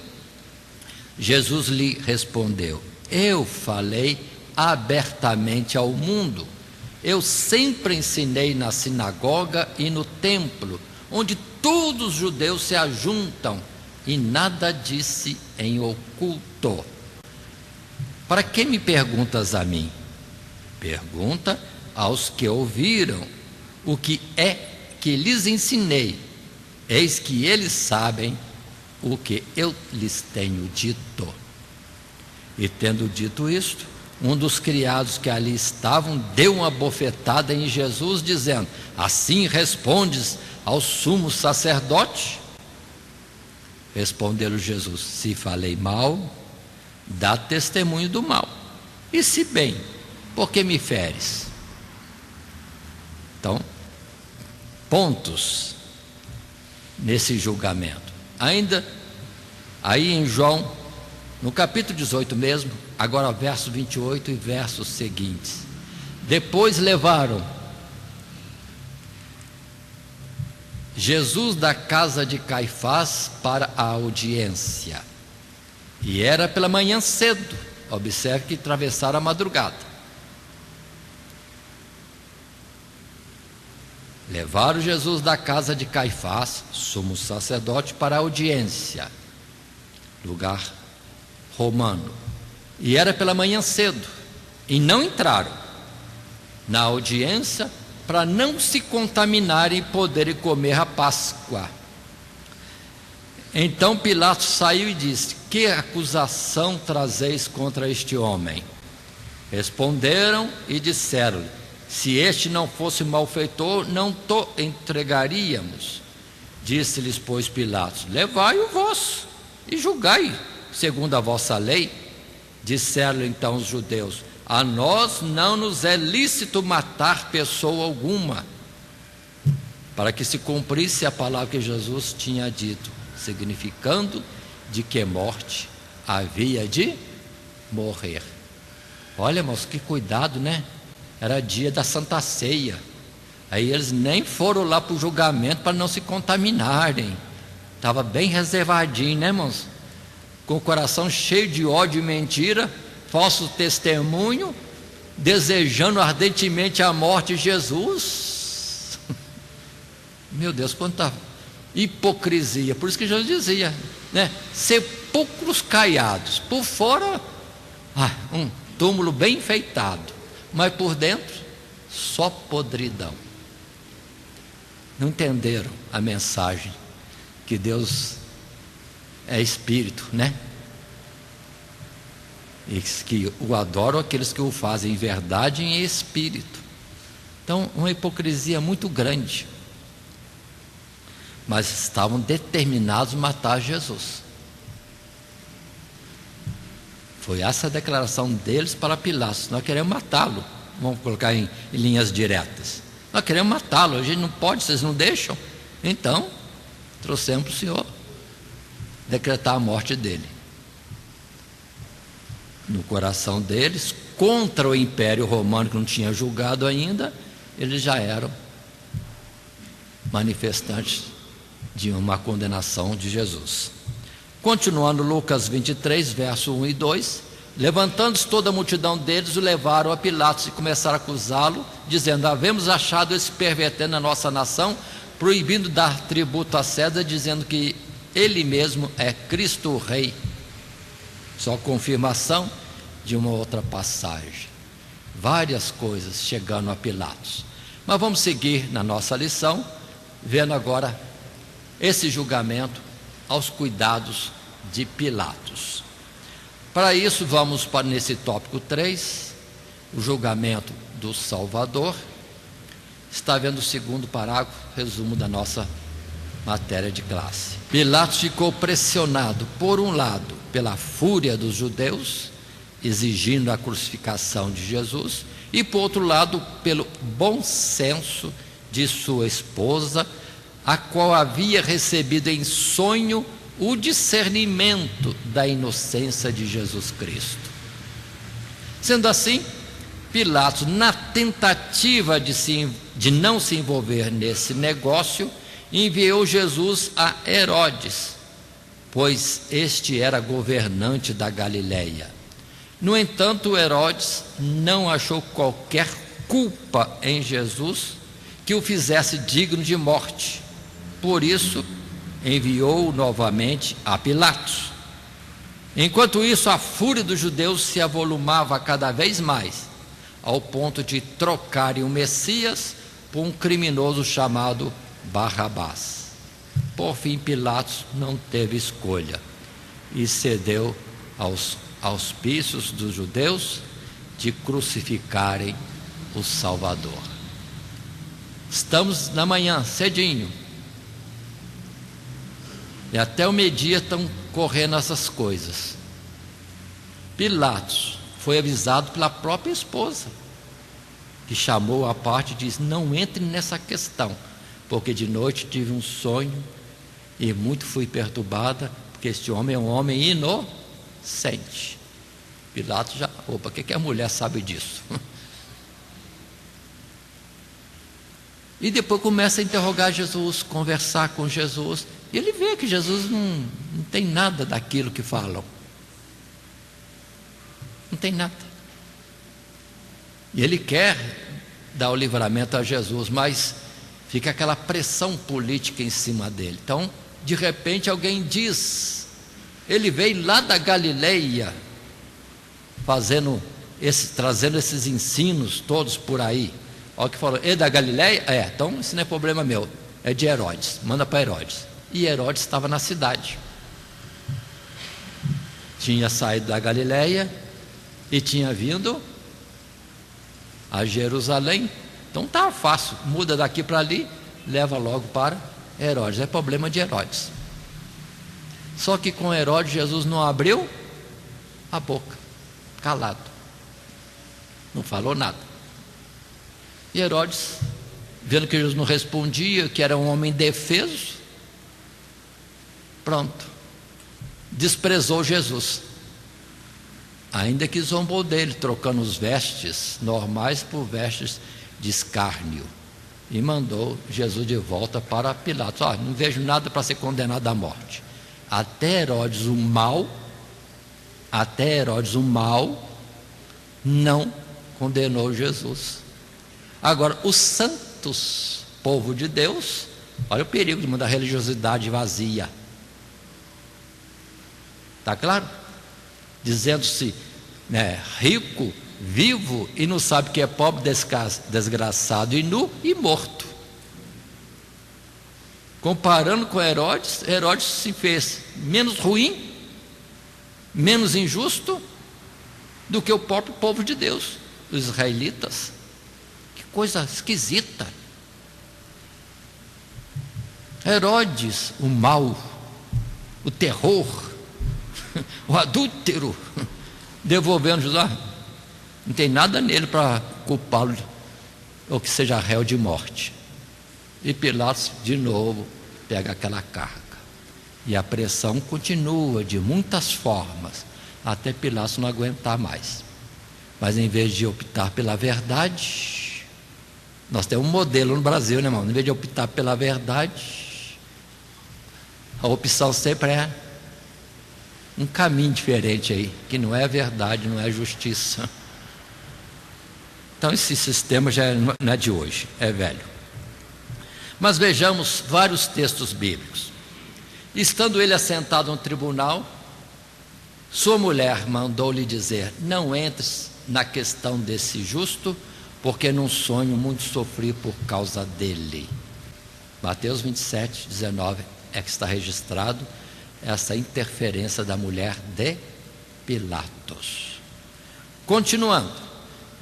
Jesus lhe respondeu: eu falei abertamente ao mundo. Eu sempre ensinei na sinagoga e no templo, onde todos os judeus se ajuntam, e nada disse em oculto. Para que me perguntas a mim? Pergunta aos que ouviram o que é que lhes ensinei. Eis que eles sabem o que eu lhes tenho dito. E tendo dito isto, um dos criados que ali estavam deu uma bofetada em Jesus, dizendo: assim respondes ao sumo sacerdote? Respondeu Jesus: se falei mal, dá testemunho do mal, e se bem, por que me feres? Então, pontos nesse julgamento. Ainda aí em João, no capítulo 18 mesmo, agora versos 28 e versos seguintes. Depois levaram Jesus da casa de Caifás para a audiência, e era pela manhã cedo. Observe que atravessaram a madrugada. Levaram Jesus da casa de Caifás, sumo sacerdote, para a audiência, lugar romano, e era pela manhã cedo, e não entraram na audiência para não se contaminarem e poderem comer a Páscoa. Então Pilatos saiu e disse: que acusação trazeis contra este homem? Responderam e disseram-lhe: se este não fosse malfeitor, não to entregaríamos. Disse-lhes, pois, Pilatos: levai o vosso e julgai segundo a vossa lei. Disseram então os judeus: a nós não nos é lícito matar pessoa alguma, para que se cumprisse a palavra que Jesus tinha dito, significando de que morte havia de morrer. Olha, irmãos, que cuidado, né? Era dia da Santa Ceia. Aí eles nem foram lá para o julgamento para não se contaminarem. Estava bem reservadinho, né, irmãos? Com o coração cheio de ódio e mentira, falso testemunho, desejando ardentemente a morte de Jesus. Meu Deus, quanta hipocrisia. Por isso que Jesus dizia, né? Sepulcros caiados, por fora um túmulo bem enfeitado, mas por dentro só podridão. Não entenderam a mensagem que Deus é espírito, né? E que o adoram aqueles que o fazem em verdade e em espírito. Então, uma hipocrisia muito grande. Mas estavam determinados a matar Jesus. Foi essa a declaração deles para Pilatos: nós queremos matá-lo. Vamos colocar em linhas diretas: nós queremos matá-lo, a gente não pode, vocês não deixam. Então, trouxemos para o Senhor decretar a morte dele. No coração deles, contra o Império Romano, que não tinha julgado ainda, eles já eram manifestantes de uma condenação de Jesus. Continuando Lucas 23, verso 1 e 2, Levantando-se toda a multidão deles, o levaram a Pilatos e começaram a acusá-lo, dizendo: havemos achado esse pervertendo a nossa nação, proibindo dar tributo a César, dizendo que ele mesmo é Cristo o Rei. Só confirmação de uma outra passagem. Várias coisas chegando a Pilatos. Mas vamos seguir na nossa lição, vendo agora esse julgamento aos cuidados de Pilatos. Para isso, vamos para nesse tópico 3, o julgamento do Salvador. Está vendo o segundo parágrafo, resumo da nossa matéria de classe. Pilatos ficou pressionado, por um lado, pela fúria dos judeus, exigindo a crucificação de Jesus, e por outro lado, pelo bom senso de sua esposa, a qual havia recebido em sonho o discernimento da inocência de Jesus Cristo. Sendo assim, Pilatos, na tentativa de não se envolver nesse negócio, enviou Jesus a Herodes, pois este era governante da Galileia. No entanto, Herodes não achou qualquer culpa em Jesus que o fizesse digno de morte. Por isso, enviou novamente a Pilatos. Enquanto isso, a fúria dos judeus se avolumava cada vez mais, ao ponto de trocarem o Messias por um criminoso chamado Barrabás. Por fim, Pilatos não teve escolha e cedeu aos auspícios dos judeus de crucificarem o Salvador. Estamos na manhã, cedinho, e até o meio-dia estão correndo essas coisas. Pilatos foi avisado pela própria esposa, que chamou à parte e disse: não entre nessa questão, porque de noite tive um sonho e muito fui perturbada, porque este homem é um homem inocente. Pilatos já, o que a mulher sabe disso? E depois começa a interrogar Jesus, conversar com Jesus, e ele vê que Jesus não tem nada daquilo que falam. Não tem nada. E ele quer dar o livramento a Jesus, mas fica aquela pressão política em cima dele. Então, de repente, alguém diz: ele veio lá da Galileia, trazendo esses ensinos todos por aí. Olha o que falou: é da Galileia? Então isso não é problema meu, é de Herodes, manda para Herodes. E Herodes estava na cidade, tinha saído da Galileia e tinha vindo a Jerusalém. Então estava fácil, muda daqui para ali, leva logo para Herodes, é problema de Herodes. Só que com Herodes, Jesus não abriu a boca, calado, não falou nada. E Herodes, vendo que Jesus não respondia, que era um homem indefeso, pronto, desprezou Jesus, ainda que zombou dele, trocando os vestes normais por vestes de escárnio, e mandou Jesus de volta para Pilatos. Não vejo nada para ser condenado à morte. Até Herodes o mau não condenou Jesus. Agora, os santos, povo de Deus, olha o perigo de mandar religiosidade vazia. Está claro? Dizendo-se rico, vivo, e não sabe que é pobre, desgraçado e nu e morto. Comparando com Herodes, Herodes se fez menos ruim, menos injusto do que o próprio povo de Deus, os israelitas. Que coisa esquisita. Herodes, o mal, o terror, o adúltero, devolvendo Jesus. Não tem nada nele para culpá-lo ou que seja réu de morte. E Pilatos de novo pega aquela carga, e a pressão continua de muitas formas, até Pilatos não aguentar mais. Mas em vez de optar pela verdade, nós temos um modelo no Brasil, né, irmão? Em vez de optar pela verdade, a opção sempre é um caminho diferente aí, que não é verdade, não é justiça. Então esse sistema já não é de hoje, é velho. Mas vejamos vários textos bíblicos. Estando ele assentado no tribunal, sua mulher mandou-lhe dizer: não entres na questão desse justo, porque num sonho muito sofri por causa dele. Mateus 27, 19 é que está registrado essa interferência da mulher de Pilatos. Continuando,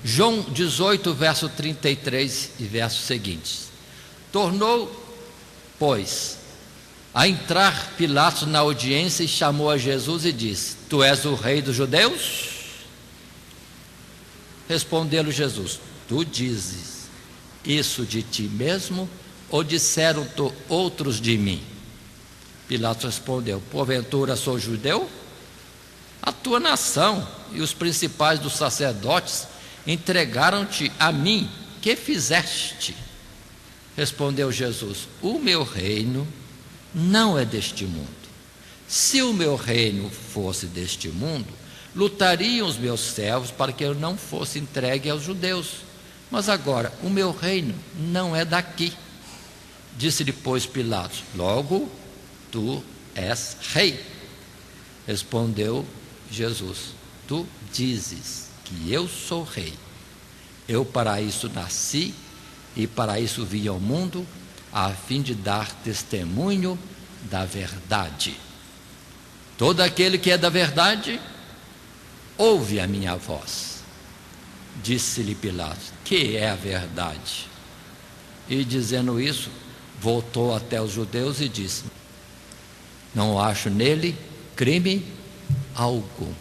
João 18, verso 33 e versos seguintes. Tornou, pois, a entrar Pilatos na audiência e chamou a Jesus e disse: tu és o rei dos judeus? Respondeu-lhe Jesus: tu dizes isso de ti mesmo, ou disseram-te outros de mim? Pilatos respondeu: porventura sou judeu? A tua nação e os principais dos sacerdotes entregaram-te a mim, que fizeste? Respondeu Jesus: o meu reino não é deste mundo. Se o meu reino fosse deste mundo, lutariam os meus servos para que eu não fosse entregue aos judeus. Mas agora, o meu reino não é daqui. Disse-lhe, pois, Pilatos: logo, tu és rei. Respondeu Jesus: tu dizes que eu sou rei. Eu para isso nasci e para isso vim ao mundo, a fim de dar testemunho da verdade. Todo aquele que é da verdade, ouve a minha voz. Disse-lhe Pilatos: que é a verdade? E dizendo isso, voltou até os judeus e disse: não acho nele crime algum.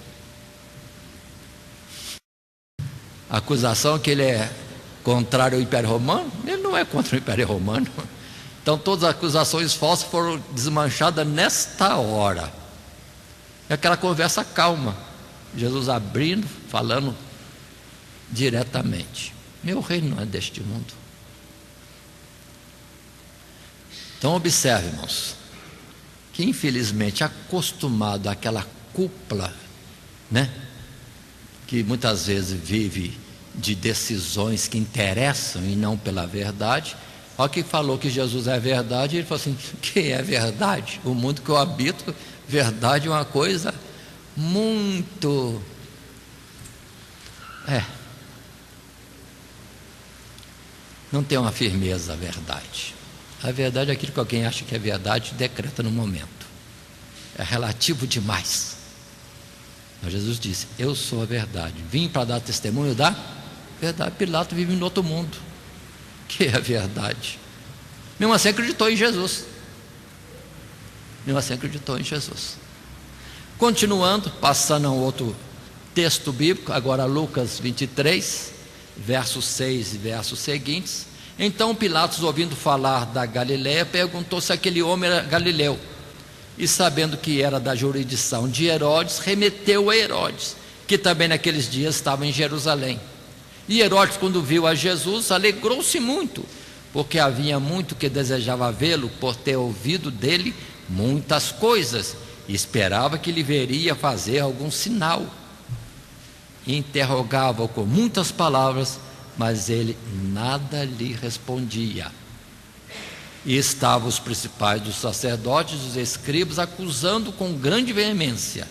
A acusação que ele é contrário ao Império Romano, ele não é contra o Império Romano. Então todas as acusações falsas foram desmanchadas nesta hora. É aquela conversa calma, Jesus abrindo, falando diretamente: meu reino não é deste mundo. Então observe, irmãos, que infelizmente acostumado àquela cúpula, que muitas vezes vive de decisões que interessam e não pela verdade. Olha que falou que Jesus é verdade, ele falou assim: que é verdade? O mundo que eu habito, verdade é uma coisa muito... não tem uma firmeza a verdade. A verdade é aquilo que alguém acha que é verdade, decreta no momento. É relativo demais. Mas Jesus disse: eu sou a verdade, vim para dar testemunho da verdade. Pilatos vive em outro mundo, que é a verdade. Mesmo assim acreditou em Jesus. Continuando, passando a um outro texto bíblico, agora Lucas 23, versos 6 e versos seguintes. Então Pilatos, ouvindo falar da Galileia, perguntou se aquele homem era galileu. E sabendo que era da jurisdição de Herodes, remeteu a Herodes, que também naqueles dias estava em Jerusalém. E Herodes, quando viu a Jesus, alegrou-se muito, porque havia muito que desejava vê-lo, por ter ouvido dele muitas coisas, e esperava que lhe veria fazer algum sinal. E interrogava-o com muitas palavras, mas ele nada lhe respondia. E estavam os principais dos sacerdotes e os escribas acusando com grande veemência.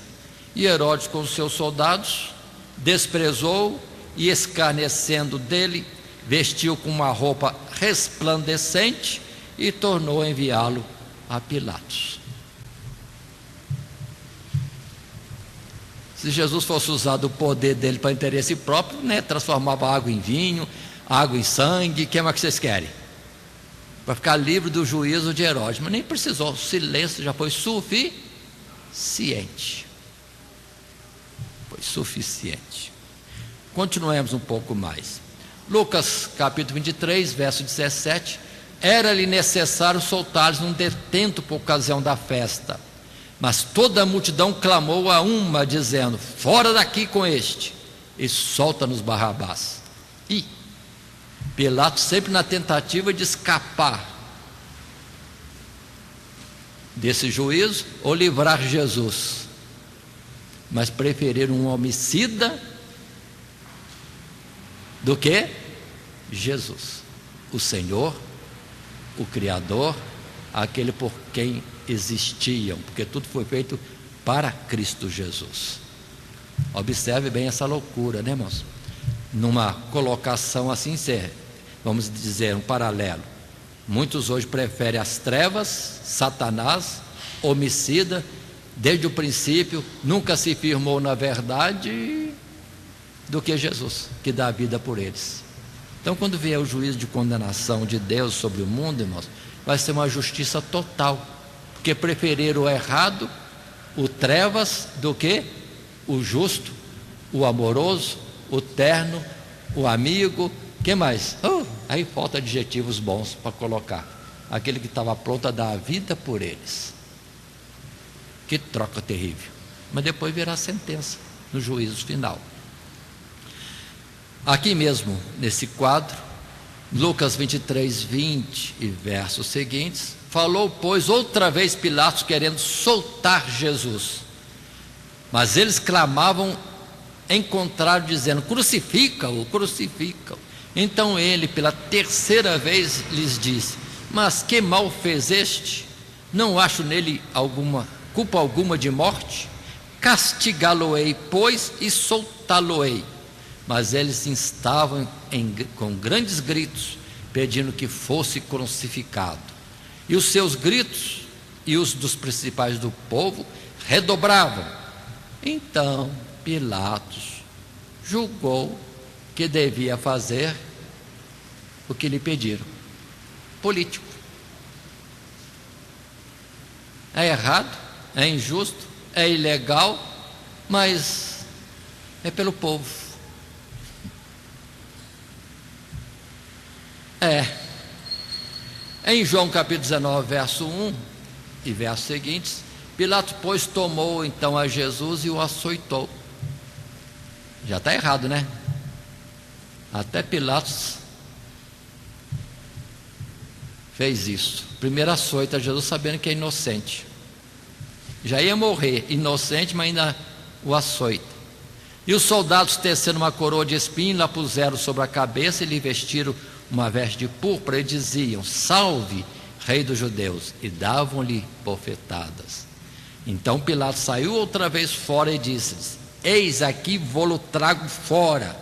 E Herodes, com os seus soldados, desprezou e, escarnecendo dele, vestiu com uma roupa resplandecente e tornou a enviá-lo a Pilatos. Se Jesus fosse usado o poder dele para interesse próprio, transformava água em vinho, água em sangue, o que mais que vocês querem? Para ficar livre do juízo de Herodes. Mas nem precisou, o silêncio já foi suficiente. Continuemos um pouco mais. Lucas capítulo 23, verso 17. Era-lhe necessário soltar-lhes um detento por ocasião da festa. Mas toda a multidão clamou a uma, dizendo: fora daqui com este, e solta-nos Barrabás. E Pilatos, sempre na tentativa de escapar desse juízo, ou livrar Jesus, mas preferiram um homicida do que Jesus, o Senhor, o Criador, aquele por quem existiam, porque tudo foi feito para Cristo Jesus. Observe bem essa loucura, né, irmãos? Numa colocação assim, vamos dizer, um paralelo. Muitos hoje preferem as trevas, Satanás, homicida, desde o princípio, nunca se firmou na verdade, do que Jesus, que dá a vida por eles. Então, quando vier o juízo de condenação de Deus sobre o mundo, irmãos, vai ser uma justiça total, porque preferiram o errado, o trevas, do que o justo, o amoroso, o terno, o amigo. Que mais? Aí falta adjetivos bons para colocar. Aquele que estava pronto a dar a vida por eles. Que troca terrível. Mas depois virá a sentença no juízo final. Aqui mesmo, nesse quadro, Lucas 23, 20 e versos seguintes: falou, pois, outra vez Pilatos, querendo soltar Jesus. Mas eles clamavam em contrário, dizendo: crucifica-o, crucifica-o. Então ele, pela terceira vez, lhes disse: mas que mal fez este? Não acho nele culpa alguma de morte. Castigá-lo-ei, pois, e soltá-lo-ei. Mas eles instavam com grandes gritos, pedindo que fosse crucificado. E os seus gritos e os dos principais do povo redobravam. Então Pilatos julgou que devia fazer o que lhe pediram. Político. É errado, é injusto, é ilegal, mas é pelo povo. Em João capítulo 19, verso 1 e versos seguintes, Pilatos, pois, tomou então a Jesus e o açoitou. Já está errado, né? Até Pilatos fez isso. Primeiro açoita Jesus, sabendo que é inocente. Já ia morrer, inocente, mas ainda o açoita. E os soldados, tecendo uma coroa de espinho, lá puseram sobre a cabeça e lhe vestiram uma veste de púrpura e diziam: salve, rei dos judeus, e davam-lhe bofetadas. Então Pilatos saiu outra vez fora e disse-lhes: eis aqui vou-lo trago fora,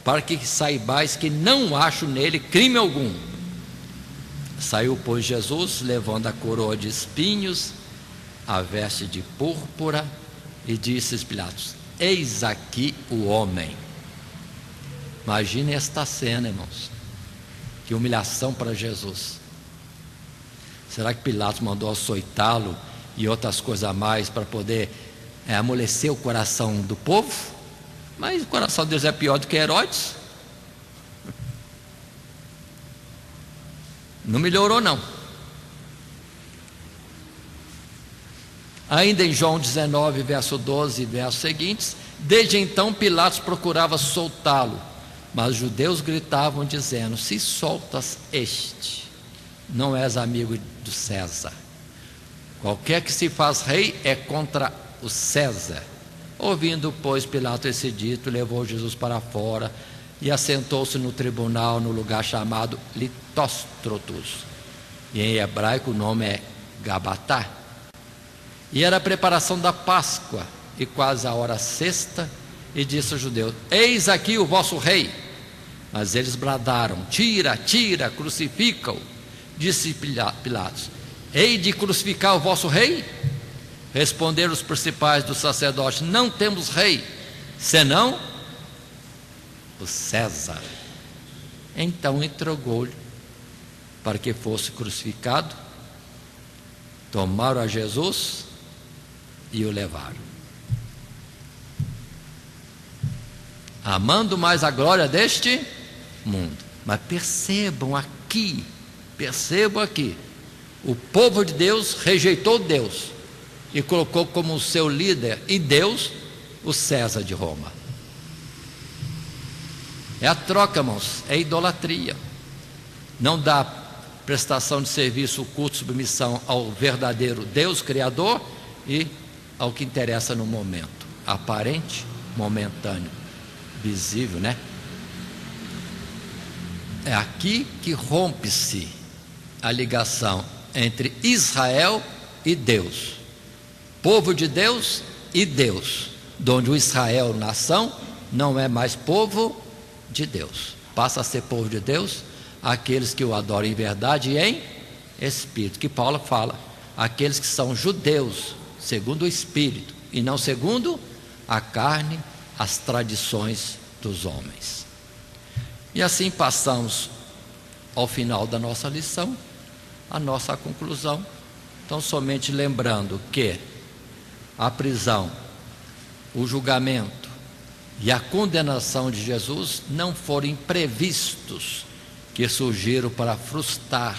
para que saibais que não acho nele crime algum. Saiu, pois, Jesus, levando a coroa de espinhos, a veste de púrpura, e disse Pilatos: eis aqui o homem. Imagine esta cena, irmãos. Que humilhação para Jesus. Será que Pilatos mandou açoitá-lo e outras coisas a mais para poder amolecer o coração do povo? Mas o coração de Deus é pior do que Herodes. Não melhorou, não. Ainda em João 19, verso 12 e versos seguintes: desde então Pilatos procurava soltá-lo, mas os judeus gritavam dizendo: se soltas este, não és amigo do César. Qualquer que se faz rei é contra o César. Ouvindo, pois, Pilatos esse dito, levou Jesus para fora e assentou-se no tribunal, no lugar chamado Litóstrotos, e em hebraico o nome é Gabatá. E era a preparação da Páscoa, e quase a hora sexta, e disse aos judeus: eis aqui o vosso rei. Mas eles bradaram: tira, tira, crucifica-o. Disse Pilatos: hei de crucificar o vosso rei? Responderam os principais dos sacerdotes: não temos rei, senão o César. Então entregou-lhe para que fosse crucificado. Tomaram a Jesus e o levaram, amando mais a glória deste mundo. Mas percebam aqui, o povo de Deus rejeitou Deus e colocou como seu líder e Deus o César de Roma. É a troca, irmãos, é idolatria. Não dá prestação de serviço, culto, submissão ao verdadeiro Deus Criador e ao que interessa no momento. aparente, momentâneo, visível, né? É aqui que rompe-se a ligação entre Israel e Deus, povo de Deus e Deus, onde o Israel, nação, não é mais povo de Deus, passa a ser povo de Deus aqueles que o adoram em verdade e em espírito, que Paulo fala, aqueles que são judeus segundo o espírito e não segundo a carne, as tradições dos homens. E assim passamos ao final da nossa lição, a nossa conclusão. Então, somente lembrando que a prisão, o julgamento e a condenação de Jesus não foram imprevistos que surgiram para frustrar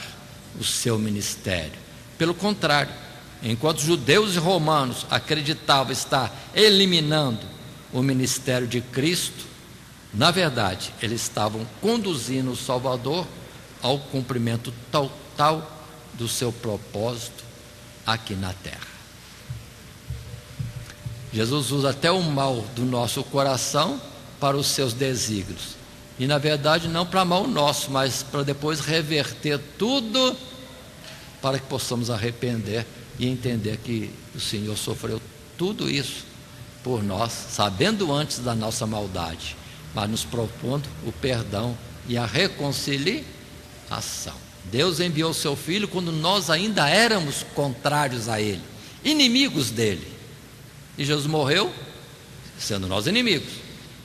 o seu ministério. Pelo contrário, enquanto judeus e romanos acreditavam estar eliminando o ministério de Cristo, na verdade, eles estavam conduzindo o Salvador ao cumprimento total do seu propósito aqui na terra. Jesus usa até o mal do nosso coração para os seus desígnios. E na verdade não para mal nosso, mas para depois reverter tudo para que possamos arrepender e entender que o Senhor sofreu tudo isso por nós, sabendo antes da nossa maldade, mas nos propondo o perdão e a reconciliação. Deus enviou seu Filho quando nós ainda éramos contrários a Ele, inimigos dele. E Jesus morreu, sendo nós inimigos,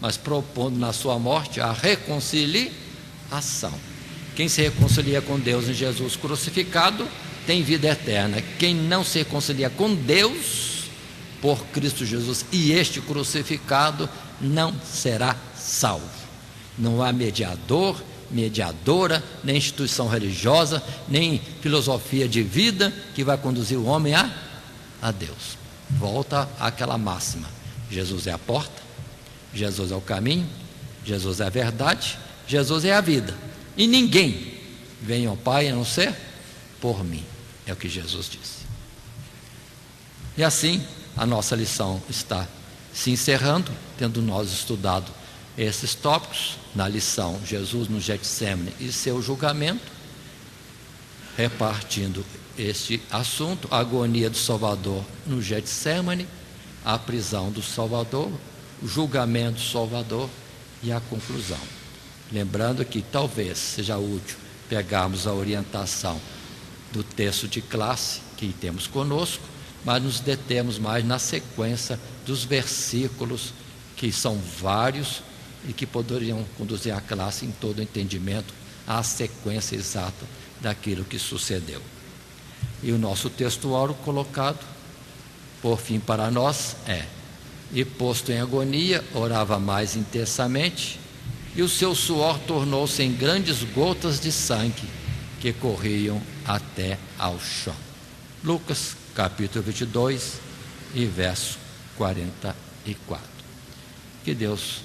mas propondo na sua morte a reconciliação. Quem se reconcilia com Deus em Jesus crucificado tem vida eterna. Quem não se reconcilia com Deus por Cristo Jesus e este crucificado não será salvo. Não há mediador, mediadora, nem instituição religiosa, nem filosofia de vida que vai conduzir o homem a Deus. Volta àquela máxima: Jesus é a porta, Jesus é o caminho, Jesus é a verdade, Jesus é a vida, e ninguém vem ao Pai a não ser por mim, é o que Jesus disse. E assim a nossa lição está se encerrando, tendo nós estudado esses tópicos na lição Jesus no Getsêmani e seu julgamento, repartindo este assunto: a agonia do Salvador no Getsêmani, a prisão do Salvador, o julgamento do Salvador e a conclusão. Lembrando que talvez seja útil pegarmos a orientação do texto de classe que temos conosco, mas nos detemos mais na sequência dos versículos, que são vários e que poderiam conduzir a classe em todo o entendimento à sequência exata daquilo que sucedeu. E o nosso textuário colocado, por fim, para nós é: e posto em agonia, orava mais intensamente, e o seu suor tornou-se em grandes gotas de sangue que corriam até ao chão. Lucas, capítulo 22 e verso 44. Que Deus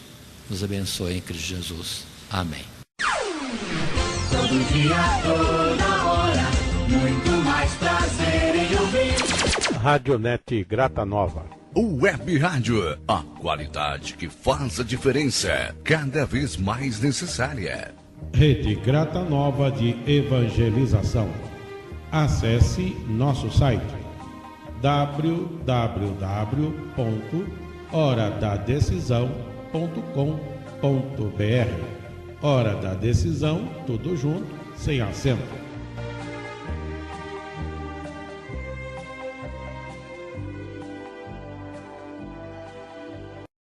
nos abençoe em Cristo Jesus. Amém. Todo dia, toda hora, muito mais prazer em ouvir. Radionet Grata Nova. Web Rádio, a qualidade que faz a diferença, cada vez mais necessária. Rede Grata Nova de Evangelização. Acesse nosso site www.horadadecisão.com.br. Hora da Decisão, tudo junto, sem acento.